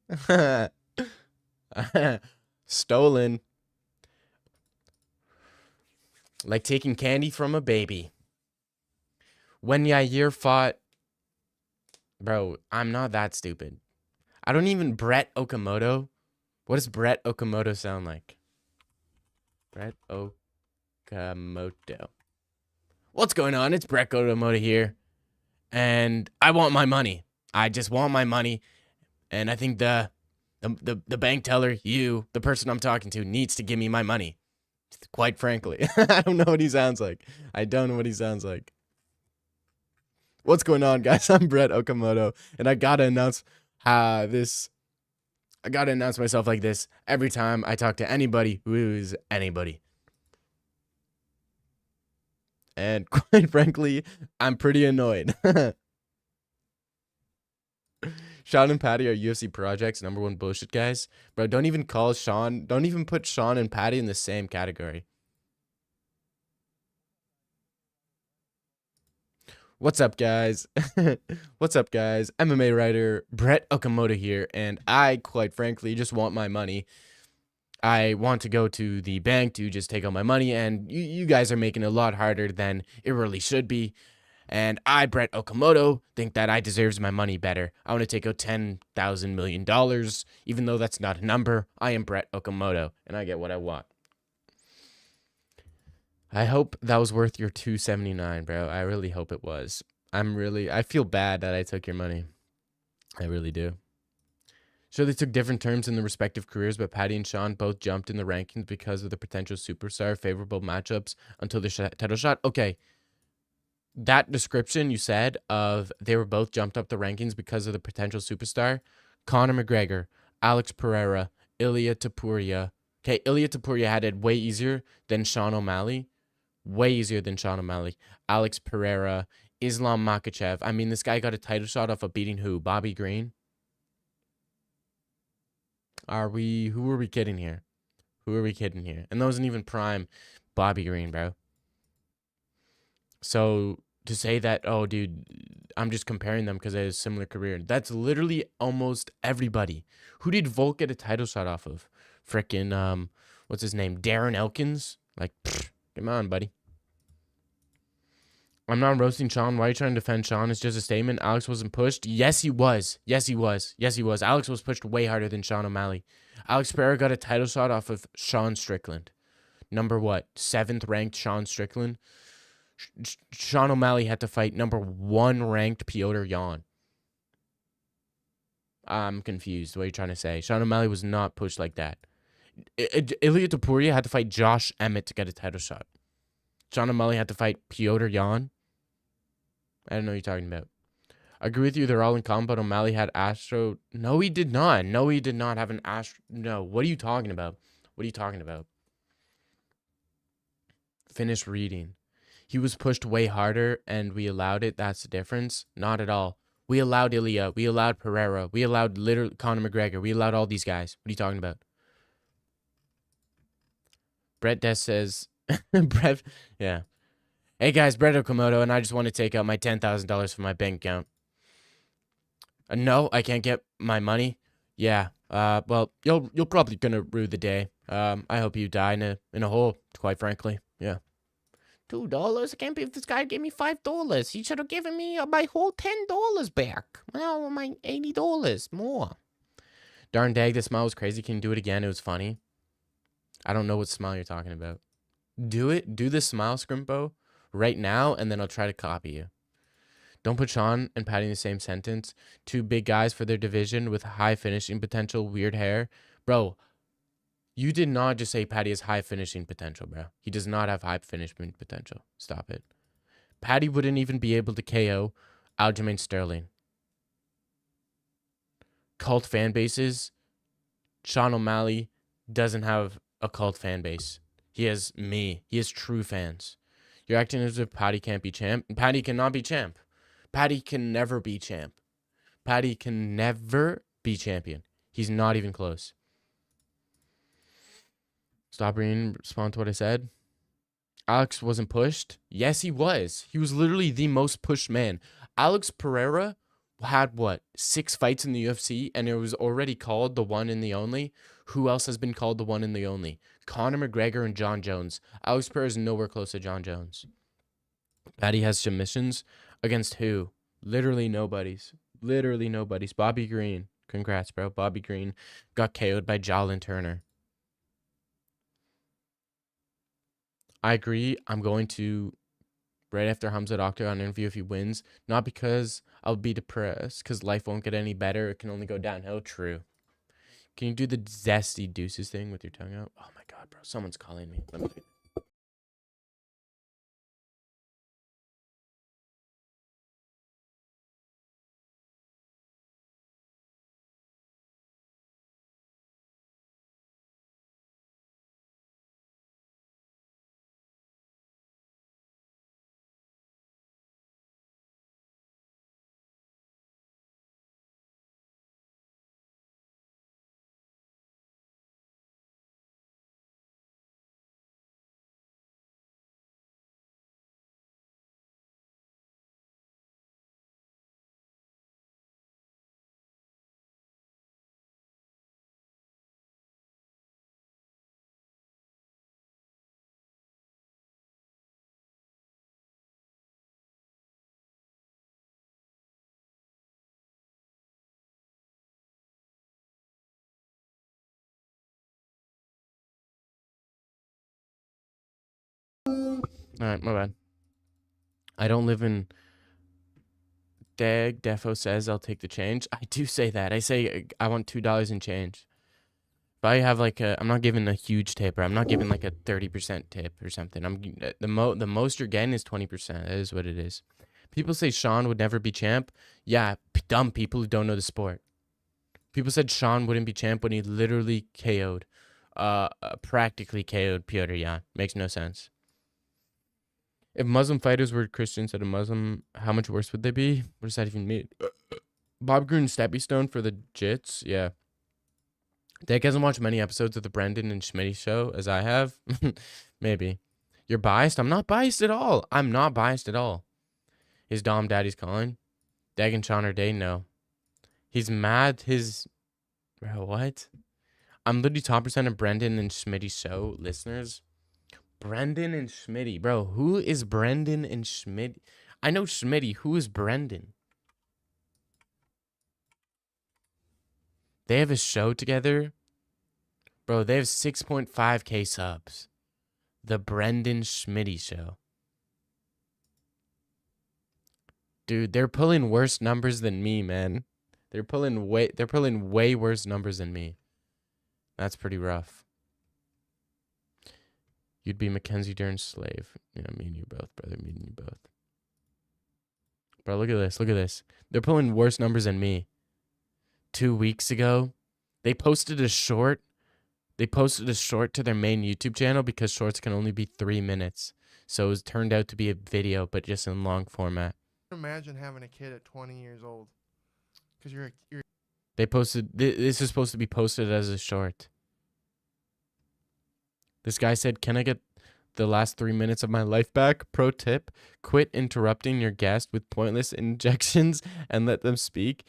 Stolen. Like taking candy from a baby. When Yair fought... Bro, I'm not that stupid. I don't even... Brett Okamoto... What does Brett Okamoto sound like? Brett Okamoto. What's going on? It's Brett Okamoto here. And I want my money. I just want my money. And I think the bank teller, you, the person I'm talking to, needs to give me my money. Quite frankly. I don't know what he sounds like. What's going on, guys? I'm Brett Okamoto. And I gotta announce this... I gotta announce myself like this every time I talk to anybody who's anybody. And quite frankly, I'm pretty annoyed. Sean and Patty are UFC projects, #1 bullshit guys. Bro, don't even put Sean and Patty in the same category. What's up, guys? MMA writer Brett Okamoto here, and I, quite frankly, just want my money. I want to go to the bank to just take out my money, and you guys are making it a lot harder than it really should be. And I, Brett Okamoto, think that I deserves my money better. I want to take out $10,000 million, even though that's not a number. I am Brett Okamoto, and I get what I want. I hope that was worth your $279, bro. I really hope it was. I feel bad that I took your money. I really do. Sure, they took different terms in their respective careers, but Patty and Sean both jumped in the rankings because of the potential superstar favorable matchups until the title shot. Okay, that description you said of they were both jumped up the rankings because of the potential superstar. Conor McGregor, Alex Pereira, Ilia Topuria. Okay, Ilia Topuria had it way easier than Sean O'Malley. Alex Pereira, Islam Makhachev. I mean, this guy got a title shot off of beating who? Bobby Green? Who are we kidding here? Who are we kidding here? And that wasn't even prime Bobby Green, bro. So to say that, oh, dude, I'm just comparing them because they had a similar career. That's literally almost everybody. Who did Volk get a title shot off of? Frickin', what's his name? Darren Elkins? Like, come on, buddy. I'm not roasting Sean. Why are you trying to defend Sean? It's just a statement. Alex wasn't pushed. Yes, he was. Yes, he was. Yes, he was. Alex was pushed way harder than Sean O'Malley. Alex Pereira got a title shot off of Sean Strickland. Number what? 7th ranked Sean Strickland. Sean O'Malley had to fight number 1 ranked Piotr Jan. I'm confused. What are you trying to say? Sean O'Malley was not pushed like that. Ilya Topuria had to fight Josh Emmett to get a title shot. Sean O'Malley had to fight Piotr Jan. I don't know what you're talking about. I agree with you. They're all in common, but O'Malley had Astro. No, he did not. No, he did not have an Astro. No, what are you talking about? What are you talking about? Finish reading. He was pushed way harder, and we allowed it. That's the difference. Not at all. We allowed Ilya. We allowed Pereira. We allowed literally Conor McGregor. We allowed all these guys. What are you talking about? Brett Des says, Brett, yeah. Hey guys, Brett Okamoto, and I just want to take out my $10,000 from my bank account. No, I can't get my money. Yeah. Well, you're probably gonna rue the day. I hope you die in a hole. Quite frankly, yeah. $2? I can't believe this guy gave me $5. He should have given me my whole $10 back. Well, my $80 more. Darn dag, the smile was crazy. Can you do it again? It was funny. I don't know what smile you're talking about. Do it. Do the smile, Scrimpo, right now, and then I'll try to copy you. Don't put Sean and Patty in the same sentence. 2 big guys for their division with high finishing potential, weird hair. Bro, you did not just say Patty has high finishing potential, bro. He does not have high finishing potential. Stop it. Patty wouldn't even be able to KO Aljamain Sterling. Cult fan bases. Sean O'Malley doesn't have a cult fan base. He has me. He has true fans. You're acting as if Patty can't be champ. Patty cannot be champ. Patty can never be champ. Patty can never be champion. He's not even close. Stop reading. Respond to what I said. Alex wasn't pushed. Yes, he was. He was literally the most pushed man. Alex Pereira had, 6 fights in the UFC, and it was already called the one and the only. Who else has been called the one and the only? Conor McGregor and John Jones. Alex Pereira is nowhere close to John Jones. Patty has submissions against who? Literally nobody's. Literally nobody's. Bobby Green. Congrats, bro. Bobby Green got KO'd by Jalen Turner. I agree. I'm going to, right after Hamza Octagon interview, if he wins, not because I'll be depressed, because life won't get any better. It can only go downhill. True. Can you do the zesty deuces thing with your tongue out? Oh my God, bro. Someone's calling me. Let me do it. All right, my bad. I don't live in Dag. Defo says I'll take the change. I do say that. I say I want $2 in change. If I have I'm not giving a huge tip, or I'm not giving like a 30% tip or something. I'm the most you're getting is 20%. That is what it is. People say Sean would never be champ. Yeah, dumb people who don't know the sport. People said Sean wouldn't be champ when he literally KO'd, practically KO'd Piotr Jan. Makes no sense. If Muslim fighters were Christian instead of Muslim, how much worse would they be? What does that even mean? Bob Green stepping stone for the jits? Yeah. Dick hasn't watched many episodes of the Brendan and Schmitty show as I have. Maybe. You're biased? I'm not biased at all. I'm not biased at all. His Dom Daddy's calling. Dag and Sean are dating? No. He's mad his... Bro, what? I'm literally top percent of Brendan and Schmitty show listeners. Brendan and Schmitty. Bro, who is Brendan and Schmitty? I know Schmitty. Who is Brendan? They have a show together. Bro, they have 6.5K subs. The Brendan Schmitty show. Dude, they're pulling worse numbers than me, man. They're pulling way worse numbers than me. That's pretty rough. You'd be Mackenzie Dern's slave. Yeah, me and you both, brother. Me and you both. Bro, look at this. Look at this. They're pulling worse numbers than me. 2 weeks ago, they posted a short. They posted a short to their main YouTube channel because shorts can only be 3 minutes. So it was turned out to be a video, but just in long format. Imagine having a kid at 20 years old. Because you're They posted, this is supposed to be posted as a short. This guy said, can I get the last 3 minutes of my life back? Pro tip, quit interrupting your guest with pointless injections and let them speak.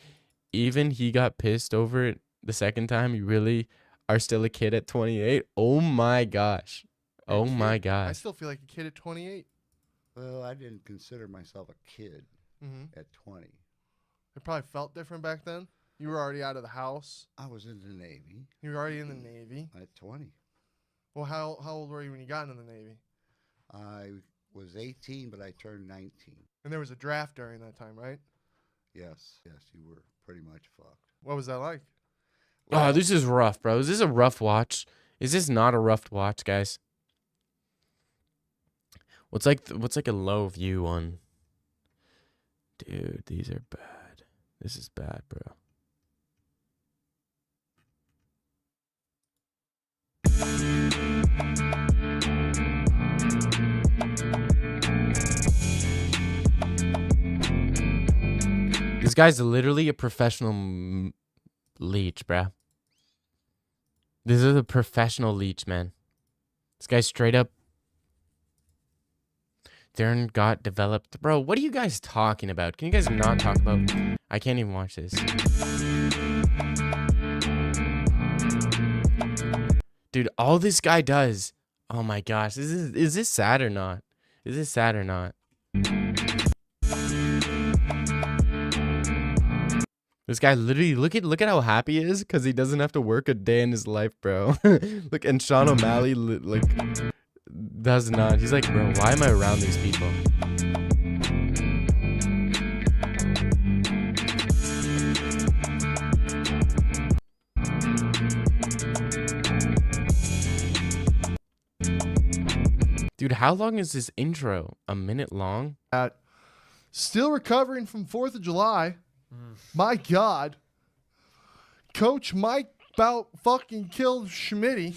Even he got pissed over it the second time. You really are still a kid at 28? Oh my gosh. Oh my I gosh. still feel like a kid at 28. Well, I didn't consider myself a kid at 20. It probably felt different back then. You were already out of the house. I was in the Navy You were already in the Navy. at 20. Well, how old were you when you got into the Navy? I was 18, but I turned 19. And there was a draft during that time, right? Yes, you were pretty much fucked. What was that like? Oh, this is rough, bro. Is this a rough watch? Is this not a rough watch, guys? What's like a low view on? Dude, these are bad. This is bad, bro. This guy's literally a professional leech, bruh. This is a professional leech, man. This guy straight up. Dern got developed. Bro, what are you guys talking about? Can you guys not talk about... I can't even watch this. Dude, all this guy does... Oh my gosh. Is this sad or not? Is this sad or not? This guy literally... Look at how happy he is because he doesn't have to work a day in his life, bro. Look, and Sean O'Malley, like... does not. He's like, bro, why am I around these people? Dude, how long is this intro? A minute long? Still recovering from 4th of July. My God. Coach Mike about fucking killed Schmitty.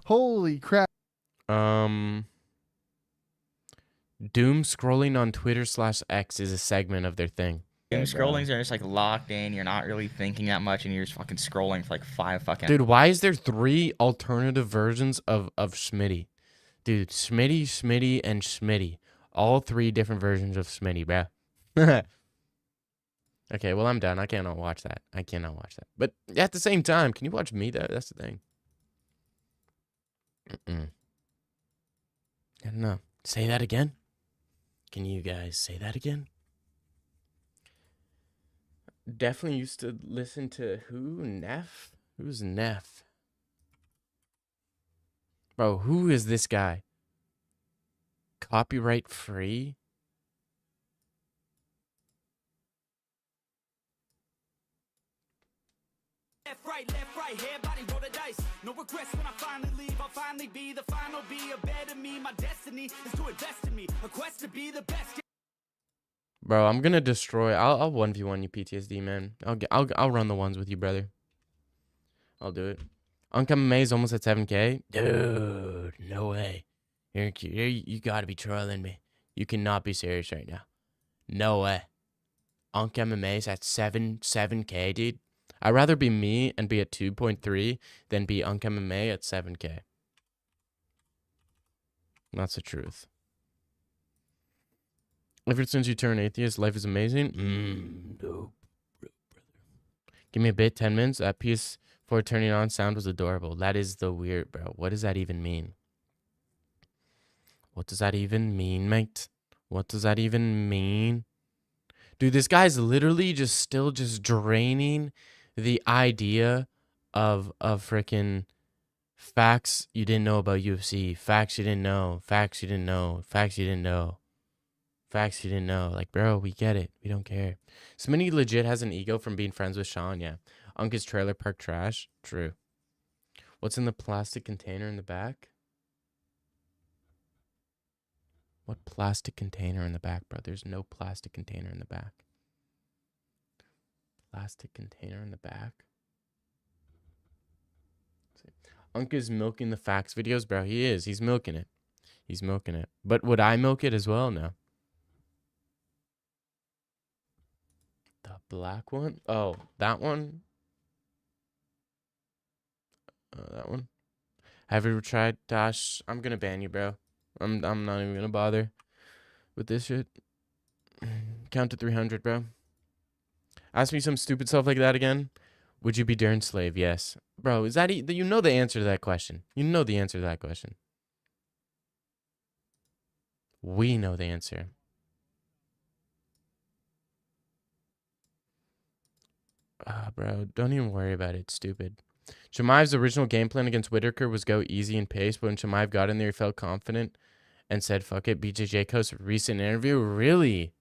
Holy crap. Doom scrolling on Twitter/X is a segment of their thing. Doom scrollings are just like locked in. You're not really thinking that much, and you're just fucking scrolling for like 5 fucking. Dude, why is there 3 alternative versions of Schmitty? Dude, Schmitty, and Schmitty. All 3 different versions of Schmitty, bruh. Okay, well, I'm done. I cannot watch that. But at the same time, can you watch me? That's the thing. I don't know. Say that again? Can you guys say that again? Definitely used to listen to who? Neff? Who's Neff? Bro, who is this guy? Copyright free? Left, right, head, body, roll the dice. No regrets when I finally leave. I'll finally be the final, be a better me. My destiny is to invest in me. A quest to be the best. Bro, I'm gonna destroy. I'll 1v1 you, PTSD, man. I'll run the ones with you, brother. I'll do it. Oncoming May is almost at 7K. Dude, no way. You gotta be trolling me. You cannot be serious right now. No way. Oncoming May is at 7K, dude. I'd rather be me and be at 2.3 than be Unk MMA at 7K. That's the truth. Ever since you turned atheist, life is amazing. Dope. Give me a bit, 10 minutes. That piece for turning on sound was adorable. That is the weird, bro. What does that even mean? What does that even mean, mate? What does that even mean? Dude, this guy's literally just still just draining the idea of freaking facts you didn't know about UFC, facts you didn't know, facts you didn't know, facts you didn't know, facts you didn't know. Like, bro, we get it. We don't care. Smitty legit has an ego from being friends with Sean, yeah. Uncle's trailer park trash. True. What's in the plastic container in the back? What plastic container in the back, bro? There's no plastic container in the back. Plastic container in the back. Unk is milking the facts videos, bro. He is. He's milking it. He's milking it. But would I milk it as well? No. The black one? Oh, that one? That one? Have you ever tried Dash? I'm gonna ban you, bro. I'm not even gonna bother with this shit. Count to 300, bro. Ask me some stupid stuff like that again. Would you be Darren Slave? Yes. Bro, is that you know the answer to that question. You know the answer to that question. We know the answer. Bro, don't even worry about it. It's stupid. Chimaev's original game plan against Whitaker was go easy and pace, but when Chimaev got in there, he felt confident and said, fuck it. BJJ Co's recent interview? Really?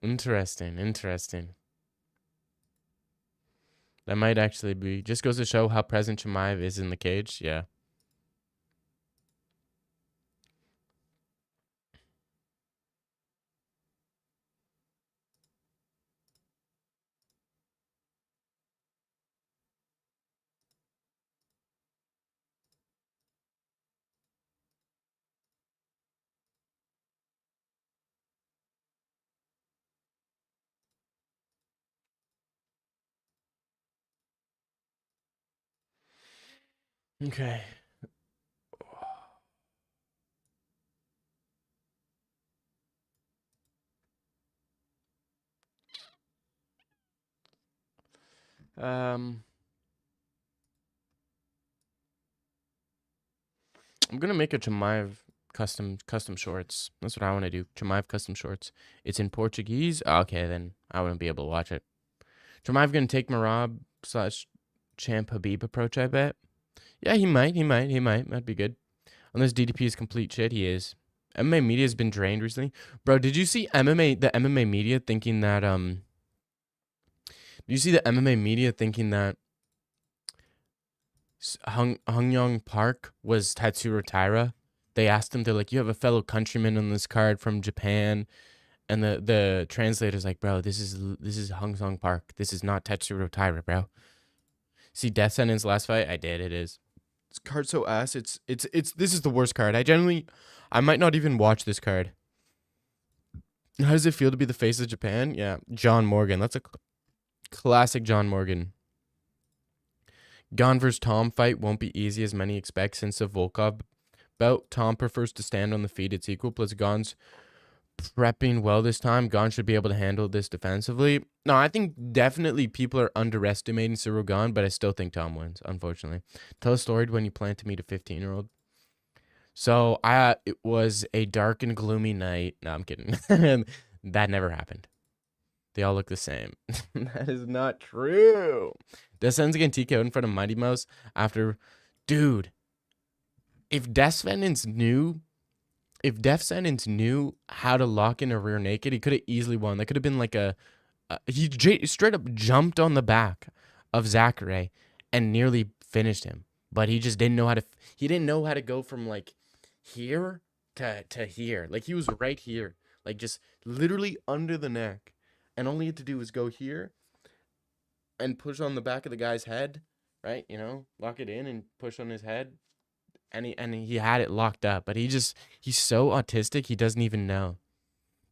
Interesting. That might actually be. Just goes to show how present Chimaev is in the cage. Yeah. Okay. I'm gonna make a Chimaev custom shorts. That's what I want to do. Chimaev custom shorts. It's in Portuguese. Okay, then I wouldn't be able to watch it. Chimaev gonna take Marab / Champ Habib approach, I bet. Yeah, he might. That'd be good. Unless DDP is complete shit, he is. MMA media has been drained recently. Bro, did you see the MMA media thinking that Did you see the MMA media thinking that Hung Park was Tatsuro Taira? They asked him, they're like, you have a fellow countryman on this card from Japan. And the translator's like, bro, this is Hung Park. This is not Tatsuro Taira, bro. See Death Sentence last fight? I did, it is. This card's so ass. It's this is the worst card. I might not even watch this card. How does it feel to be the face of Japan? Yeah, John Morgan. That's a classic John Morgan. Gon vs. Tom fight won't be easy as many expect since the Volkov bout. Tom prefers to stand on the feet. It's equal. Plus Gon's prepping well this time. Gon should be able to handle this defensively. No, I think definitely people are underestimating Cyril Gon, but I still think Tom wins, unfortunately. Tell a story when you plan to meet a 15-year-old. So it was a dark and gloomy night. No, I'm kidding. That never happened. They all look the same. That is not true. Descendants against TKO in front of Mighty Mouse after... Dude, if Death Sentence knew how to lock in a rear naked, he could have easily won. That could have been like he straight up jumped on the back of Zachary and nearly finished him. But he just didn't know how to... He didn't know how to go from like here to here. Like he was right here. Like just literally under the neck. And all he had to do was go here and push on the back of the guy's head, right? You know, lock it in and push on his head. And he had it locked up. But he's so autistic, he doesn't even know.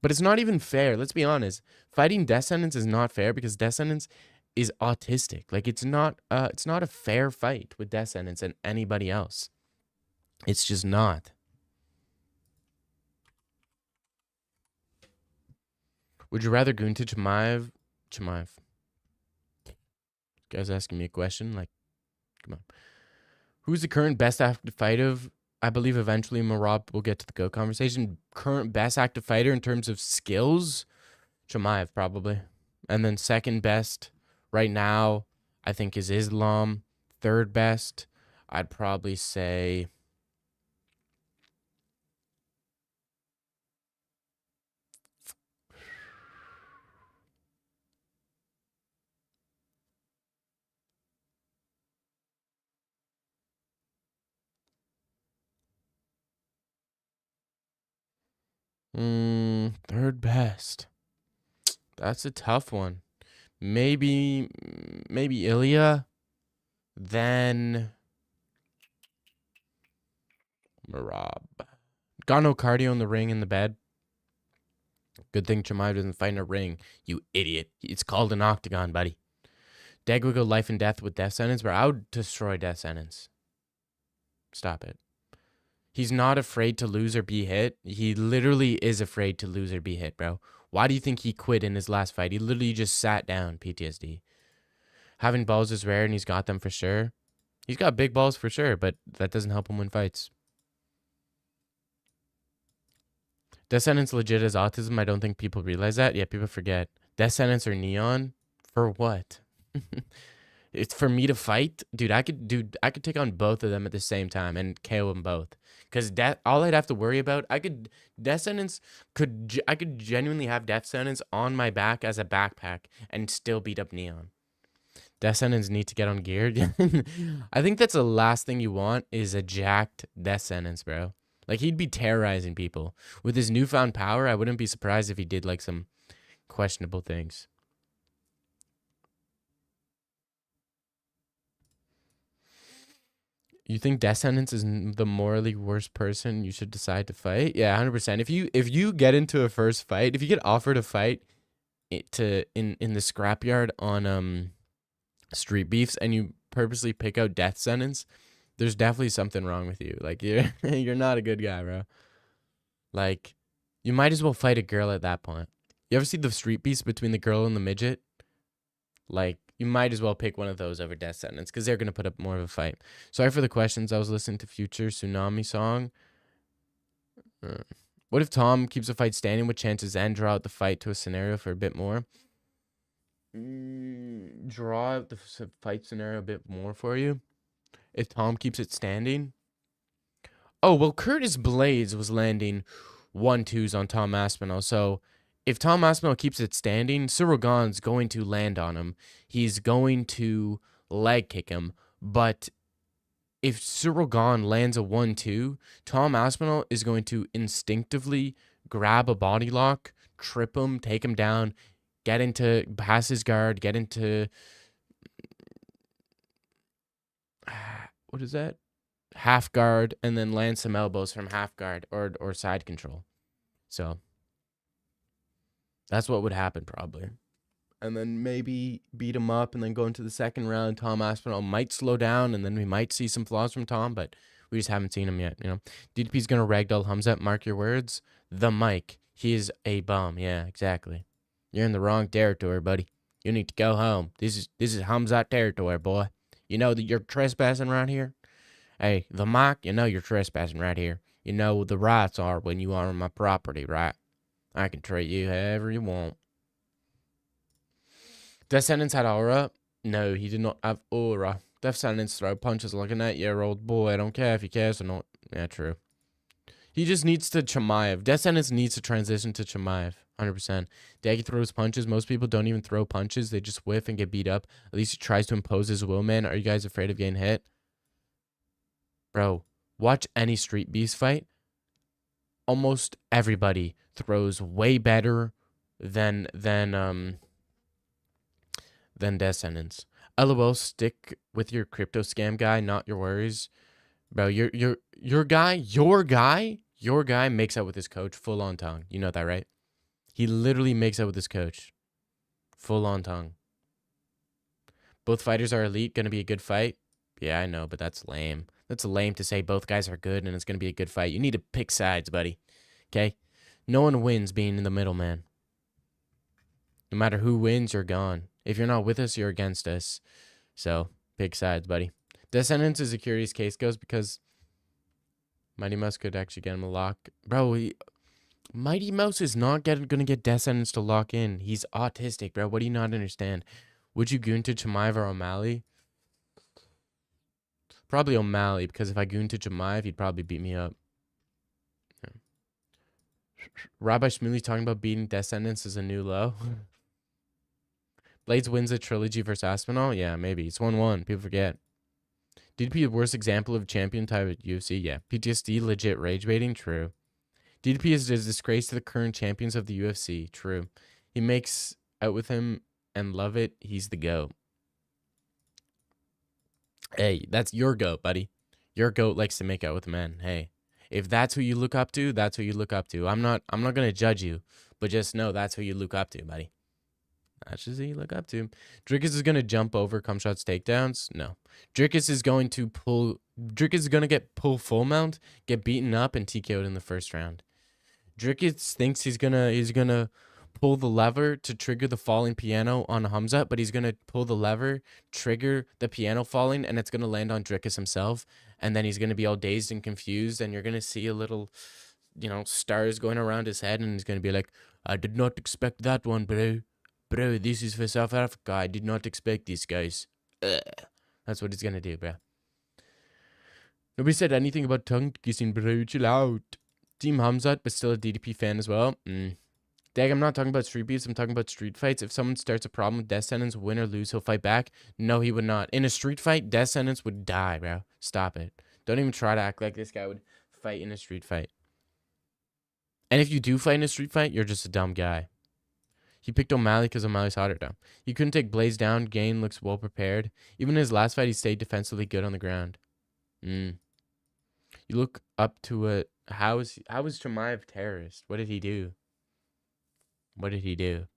But it's not even fair. Let's be honest. Fighting Death Sentence is not fair because Death Sentence is autistic. Like it's not a fair fight with Death Sentence and anybody else. It's just not. Would you rather Gunta Chimaev? Chimaev. Guys asking me a question. Like, come on. Who's the current best active fighter? I believe eventually Marab will get to the GOAT conversation. Current best active fighter in terms of skills? Chimaev, probably. And then second best right now, I think, is Islam. Third best, I'd probably say... third best. That's a tough one. Maybe Ilya, then Marab. Got no cardio in the ring in the bed. Good thing Chimaev doesn't fight in a ring, you idiot. It's called an octagon, buddy. Dag would go life and death with Death Sentence, but I would destroy Death Sentence. Stop it. He's not afraid to lose or be hit. He literally is afraid to lose or be hit, bro. Why do you think he quit in his last fight? He literally just sat down, PTSD. Having balls is rare, and he's got them for sure. He's got big balls for sure, but that doesn't help him win fights. Death Sentence legit is autism. I don't think people realize that. Yeah, people forget. Death Sentence or Neon? For what? It's for me to fight? Dude, I could take on both of them at the same time and KO them both. Because all I'd have to worry about, I could genuinely have Death Sentence on my back as a backpack and still beat up Neon. Death Sentence need to get on gear. I think that's the last thing you want is a jacked Death Sentence, bro. Like, he'd be terrorizing people. With his newfound power, I wouldn't be surprised if he did, like, some questionable things. You think Death Sentence is the morally worst person you should decide to fight? Yeah, 100%. If you get into a first fight, if you get offered a fight in the scrapyard on Street Beefs and you purposely pick out Death Sentence, there's definitely something wrong with you. Like, you're not a good guy, bro. Like, you might as well fight a girl at that point. You ever see the Street Beefs between the girl and the midget? Like, you might as well pick one of those over Death Sentence because they're going to put up more of a fight. Sorry for the questions. I was listening to Future Tsunami song. What if Tom keeps the fight standing with chances and draw out the fight to a scenario for a bit more? Draw out the fight scenario a bit more for you? If Tom keeps it standing? Oh, well, Curtis Blades was landing 1-2s on Tom Aspinall, so... If Tom Aspinall keeps it standing, Cyril Gane's going to land on him. He's going to leg kick him. But if Cyril Gane lands a 1-2, Tom Aspinall is going to instinctively grab a body lock, trip him, take him down, get into pass his guard, get into... What is that? Half guard, and then land some elbows from half guard or side control. So... that's what would happen probably. And then maybe beat him up and then go into the second round. Tom Aspinall might slow down and then we might see some flaws from Tom, but we just haven't seen him yet, you know. DDP's going to ragdoll Hamza. Mark your words. The mic. He is a bum. Yeah, exactly. You're in the wrong territory, buddy. You need to go home. This is Hamza territory, boy. You know that you're trespassing right here? Hey, the mic, you know you're trespassing right here. You know what the rights are when you are on my property, right? I can treat you however you want. Death Sentence had aura? No, he did not have aura. Death Sentence throw punches like an 8-year-old boy. I don't care if he cares or not. Yeah, true. He just needs to Chimaev. Death Sentence needs to transition to Chimaev. 100%. Daggy throws punches. Most people don't even throw punches. They just whiff and get beat up. At least he tries to impose his will, man. Are you guys afraid of getting hit? Bro, watch any Street Beast fight. Almost everybody throws way better than Death Sentence. LOL, stick with your crypto scam guy, not your worries. Bro, your guy makes out with his coach full on tongue. You know that, right? He literally makes out with his coach. Full on tongue. Both fighters are elite. Going to be a good fight. Yeah, I know, but that's lame. That's lame to say both guys are good and it's going to be a good fight. You need to pick sides, buddy. Okay? No one wins being in the middle, man. No matter who wins, you're gone. If you're not with us, you're against us. So, pick sides, buddy. Descendants is a curious case, goes, because Mighty Mouse could actually get him a lock. Bro, Mighty Mouse is not going to get Descendants to lock in. He's autistic, bro. What do you not understand? Would you goon to Chimaev or O'Malley? Probably O'Malley, because if I goon to Chimaev, he'd probably beat me up. Yeah. Rabbi Shmuley's talking about beating Descendants as a new low. Blades wins a trilogy versus Aspinall? Yeah, maybe. It's 1-1. People forget. DDP the worst example of champion type at UFC? Yeah. PTSD legit rage baiting? True. DDP is a disgrace to the current champions of the UFC? True. He makes out with him and love it. He's the GOAT. Hey, that's your GOAT, buddy. Your GOAT likes to make out with men. Hey, if that's who you look up to, that's who you look up to. I'm not gonna judge you, but just know that's who you look up to, buddy. That's just who you look up to. Dricus is gonna jump over cum shots takedowns. No, Dricus is going to pull. Dricus is gonna get pull full mount, get beaten up, and TKO'd in the first round. Dricus thinks he's gonna pull the lever to trigger the falling piano on Hamza, but he's going to pull the lever, trigger the piano falling, and it's going to land on Dricus himself, and then he's going to be all dazed and confused, and you're going to see a little, stars going around his head, and he's going to be like, I did not expect that one, bro. Bro, this is for South Africa. I did not expect this, guys. That's what he's going to do, bro. Nobody said anything about tongue kissing, bro. Chill out. Team Hamzat, but still a DDP fan as well. Dag, I'm not talking about street beefs. I'm talking about street fights. If someone starts a problem with Death Sentence, win or lose, he'll fight back. No, he would not. In a street fight, Death Sentence would die, bro. Stop it. Don't even try to act like this guy would fight in a street fight. And if you do fight in a street fight, you're just a dumb guy. He picked O'Malley because O'Malley's hotter, though. He couldn't take Blaze down. Gain looks well prepared. Even in his last fight, he stayed defensively good on the ground. You look up to a... How is Chimaev terrorist? What did he do? What did he do?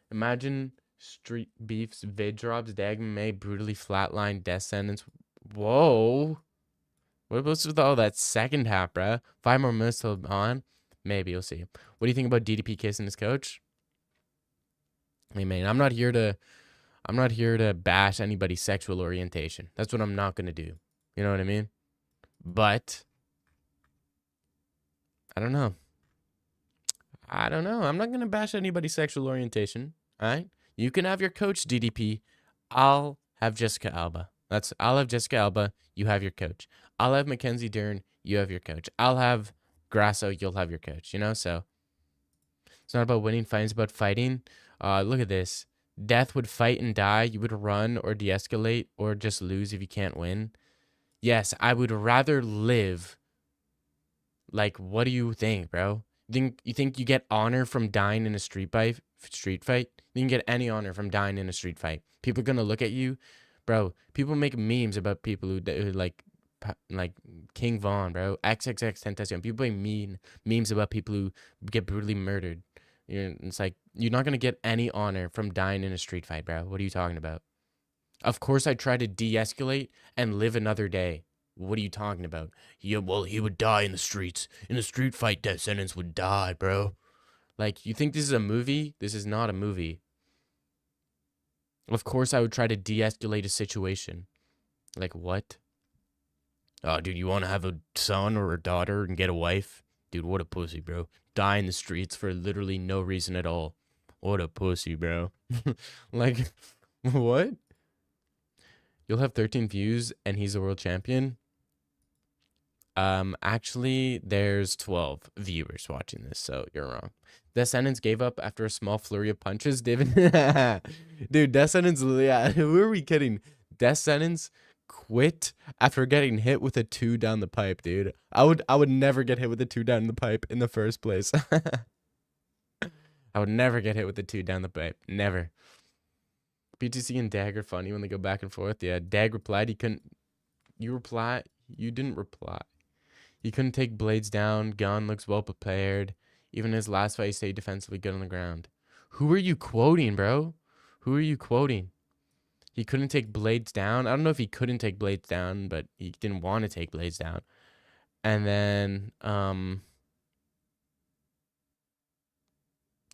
Imagine street beefs, vid drops, Dag May brutally flatline Death Sentence. Whoa. What was with all that second half, bruh? 5 more minutes till on. Maybe, you'll see. What do you think about DDP kissing his coach? Hey man, I'm not here to bash anybody's sexual orientation. That's what I'm not gonna do. You know what I mean? But I don't know. I'm not going to bash anybody's sexual orientation. All right? You can have your coach, DDP. I'll have Jessica Alba. I'll have Jessica Alba. You have your coach. I'll have Mackenzie Dern. You have your coach. I'll have Grasso. You'll have your coach. So it's not about winning fights. It's about fighting. Look at this. Death would fight and die. You would run or de-escalate or just lose if you can't win. Yes, I would rather live. Like, what do you think, bro? You think you get honor from dying in a street fight? You can get any honor from dying in a street fight. People are gonna look at you, bro. People make memes about people who like King Von, bro. XXX Tentacion. People make memes about people who get brutally murdered. It's like you're not gonna get any honor from dying in a street fight, bro. What are you talking about? Of course, I try to de-escalate and live another day. What are you talking about? Yeah, well, he would die in the streets. In a street fight, Death Sentence would die, bro. Like, you think this is a movie? This is not a movie. Of course, I would try to de-escalate a situation. Like, what? Oh, dude, you want to have a son or a daughter and get a wife? Dude, what a pussy, bro. Die in the streets for literally no reason at all. What a pussy, bro. Like, what? You'll have 13 views and he's a world champion? Actually, there's 12 viewers watching this, so you're wrong. Death Sentence gave up after a small flurry of punches. David, dude, Death Sentence, yeah, who are we kidding? Death Sentence quit after getting hit with a 2 down the pipe, dude. I would never get hit with a 2 down the pipe in the first place. I would never get hit with a 2 down the pipe. Never. BTC and Dag are funny when they go back and forth. Yeah, Dag replied he couldn't. You didn't reply. He couldn't take Blades down. Gun looks well prepared. Even his last fight, he stayed defensively good on the ground. Who are you quoting, bro? Who are you quoting? He couldn't take Blades down. I don't know if he couldn't take Blades down, but he didn't want to take Blades down. And then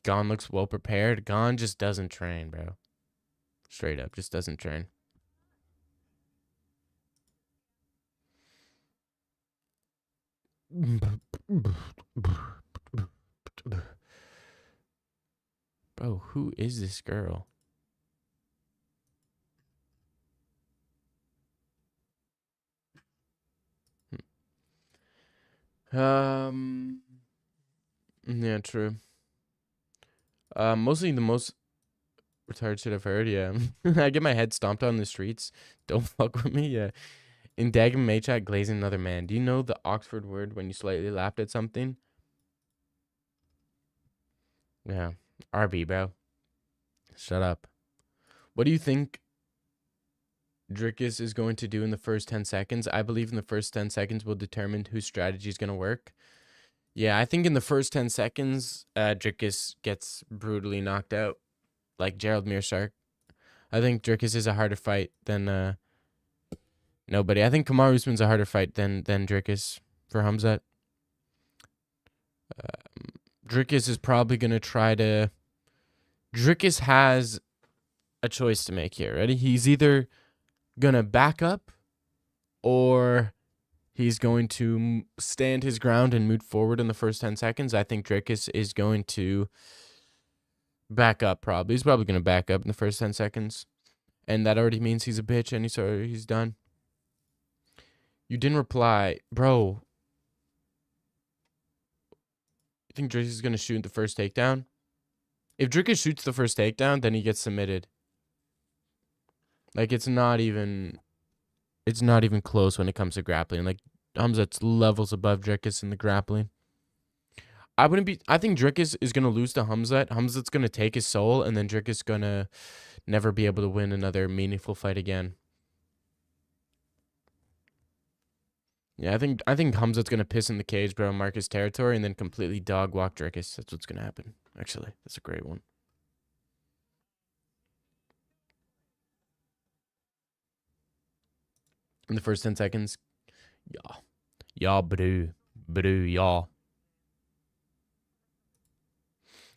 Gon looks well prepared. Gon just doesn't train, bro. Straight up, just doesn't train. Bro, who is this girl? Yeah, true. Mostly the most retarded shit I've heard, yeah. I get my head stomped on the streets. Don't fuck with me, yeah. In Daggum Maychat, glazing another man. Do you know the Oxford word when you slightly laughed at something? Yeah. RB, bro. Shut up. What do you think Dricus is going to do in the first 10 seconds? I believe in the first 10 seconds will determine whose strategy is going to work. Yeah, I think in the first 10 seconds, Dricus gets brutally knocked out, like Gerald Mearshark. I think Dricus is a harder fight than nobody. I think Kamaru Usman's a harder fight than Dricus for Khamzat. Dricus is probably going to try to... Dricus has a choice to make here. Ready? He's either going to back up or he's going to stand his ground and move forward in the first 10 seconds. I think Dricus is going to back up probably. He's probably going to back up in the first 10 seconds. And that already means he's a bitch and he's done. You didn't reply. Bro. You think Dricus is going to shoot the first takedown? If Dricus shoots the first takedown, then he gets submitted. Like, it's not even close when it comes to grappling. Like, Khamzat's levels above Dricus in the grappling. I think Dricus is going to lose to Khamzat. Khamzat's going to take his soul, and then Dricus is going to never be able to win another meaningful fight again. Yeah, I think Khamzat's going to piss in the cage, bro, mark his territory, and then completely dog walk Dricus. That's what's going to happen, actually. That's a great one. In the first 10 seconds. Yeah. Yeah, bro. Bro, yeah.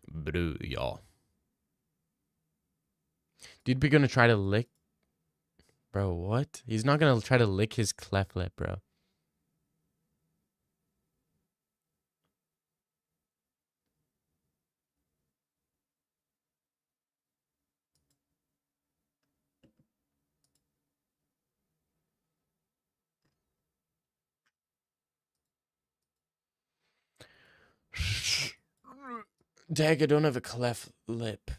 Bro, yeah. Dude be gonna try to lick... Bro, what? He's not gonna try to lick his cleft lip, bro. Dag, I don't have a cleft lip.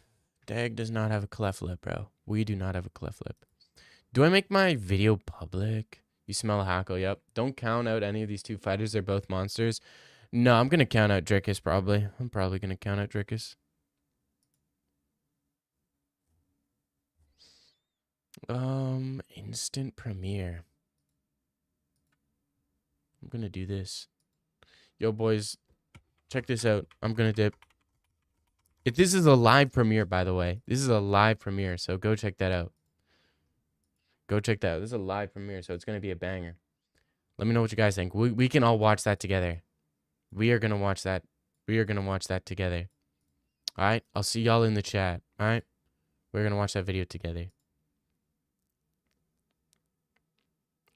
Dag does not have a cleft lip, bro. We do not have a cleft lip. Do I make my video public? You smell a hackle, yep. Don't count out any of these two fighters. They're both monsters. No, I'm going to count out Dricus, probably. I'm probably going to count out Dricus. Instant premiere. I'm going to do this. Yo, boys, check this out. I'm going to dip. If this is a live premiere, by the way, this is a live premiere, so go check that out. Go check that out. This is a live premiere, so it's going to be a banger. Let me know what you guys think. We can all watch that together. We are going to watch that. We are going to watch that together. All right? I'll see y'all in the chat. All right? We're going to watch that video together.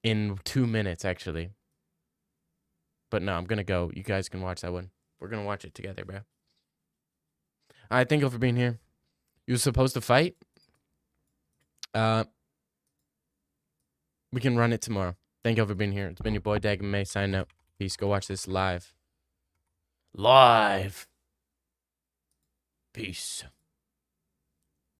In 2 minutes, actually. But no, I'm going to go. You guys can watch that one. We're going to watch it together, bro. All right, thank you for being here. You were supposed to fight. We can run it tomorrow. Thank you for being here. It's been your boy, Dag May, signing out. Peace. Go watch this live. Live. Peace.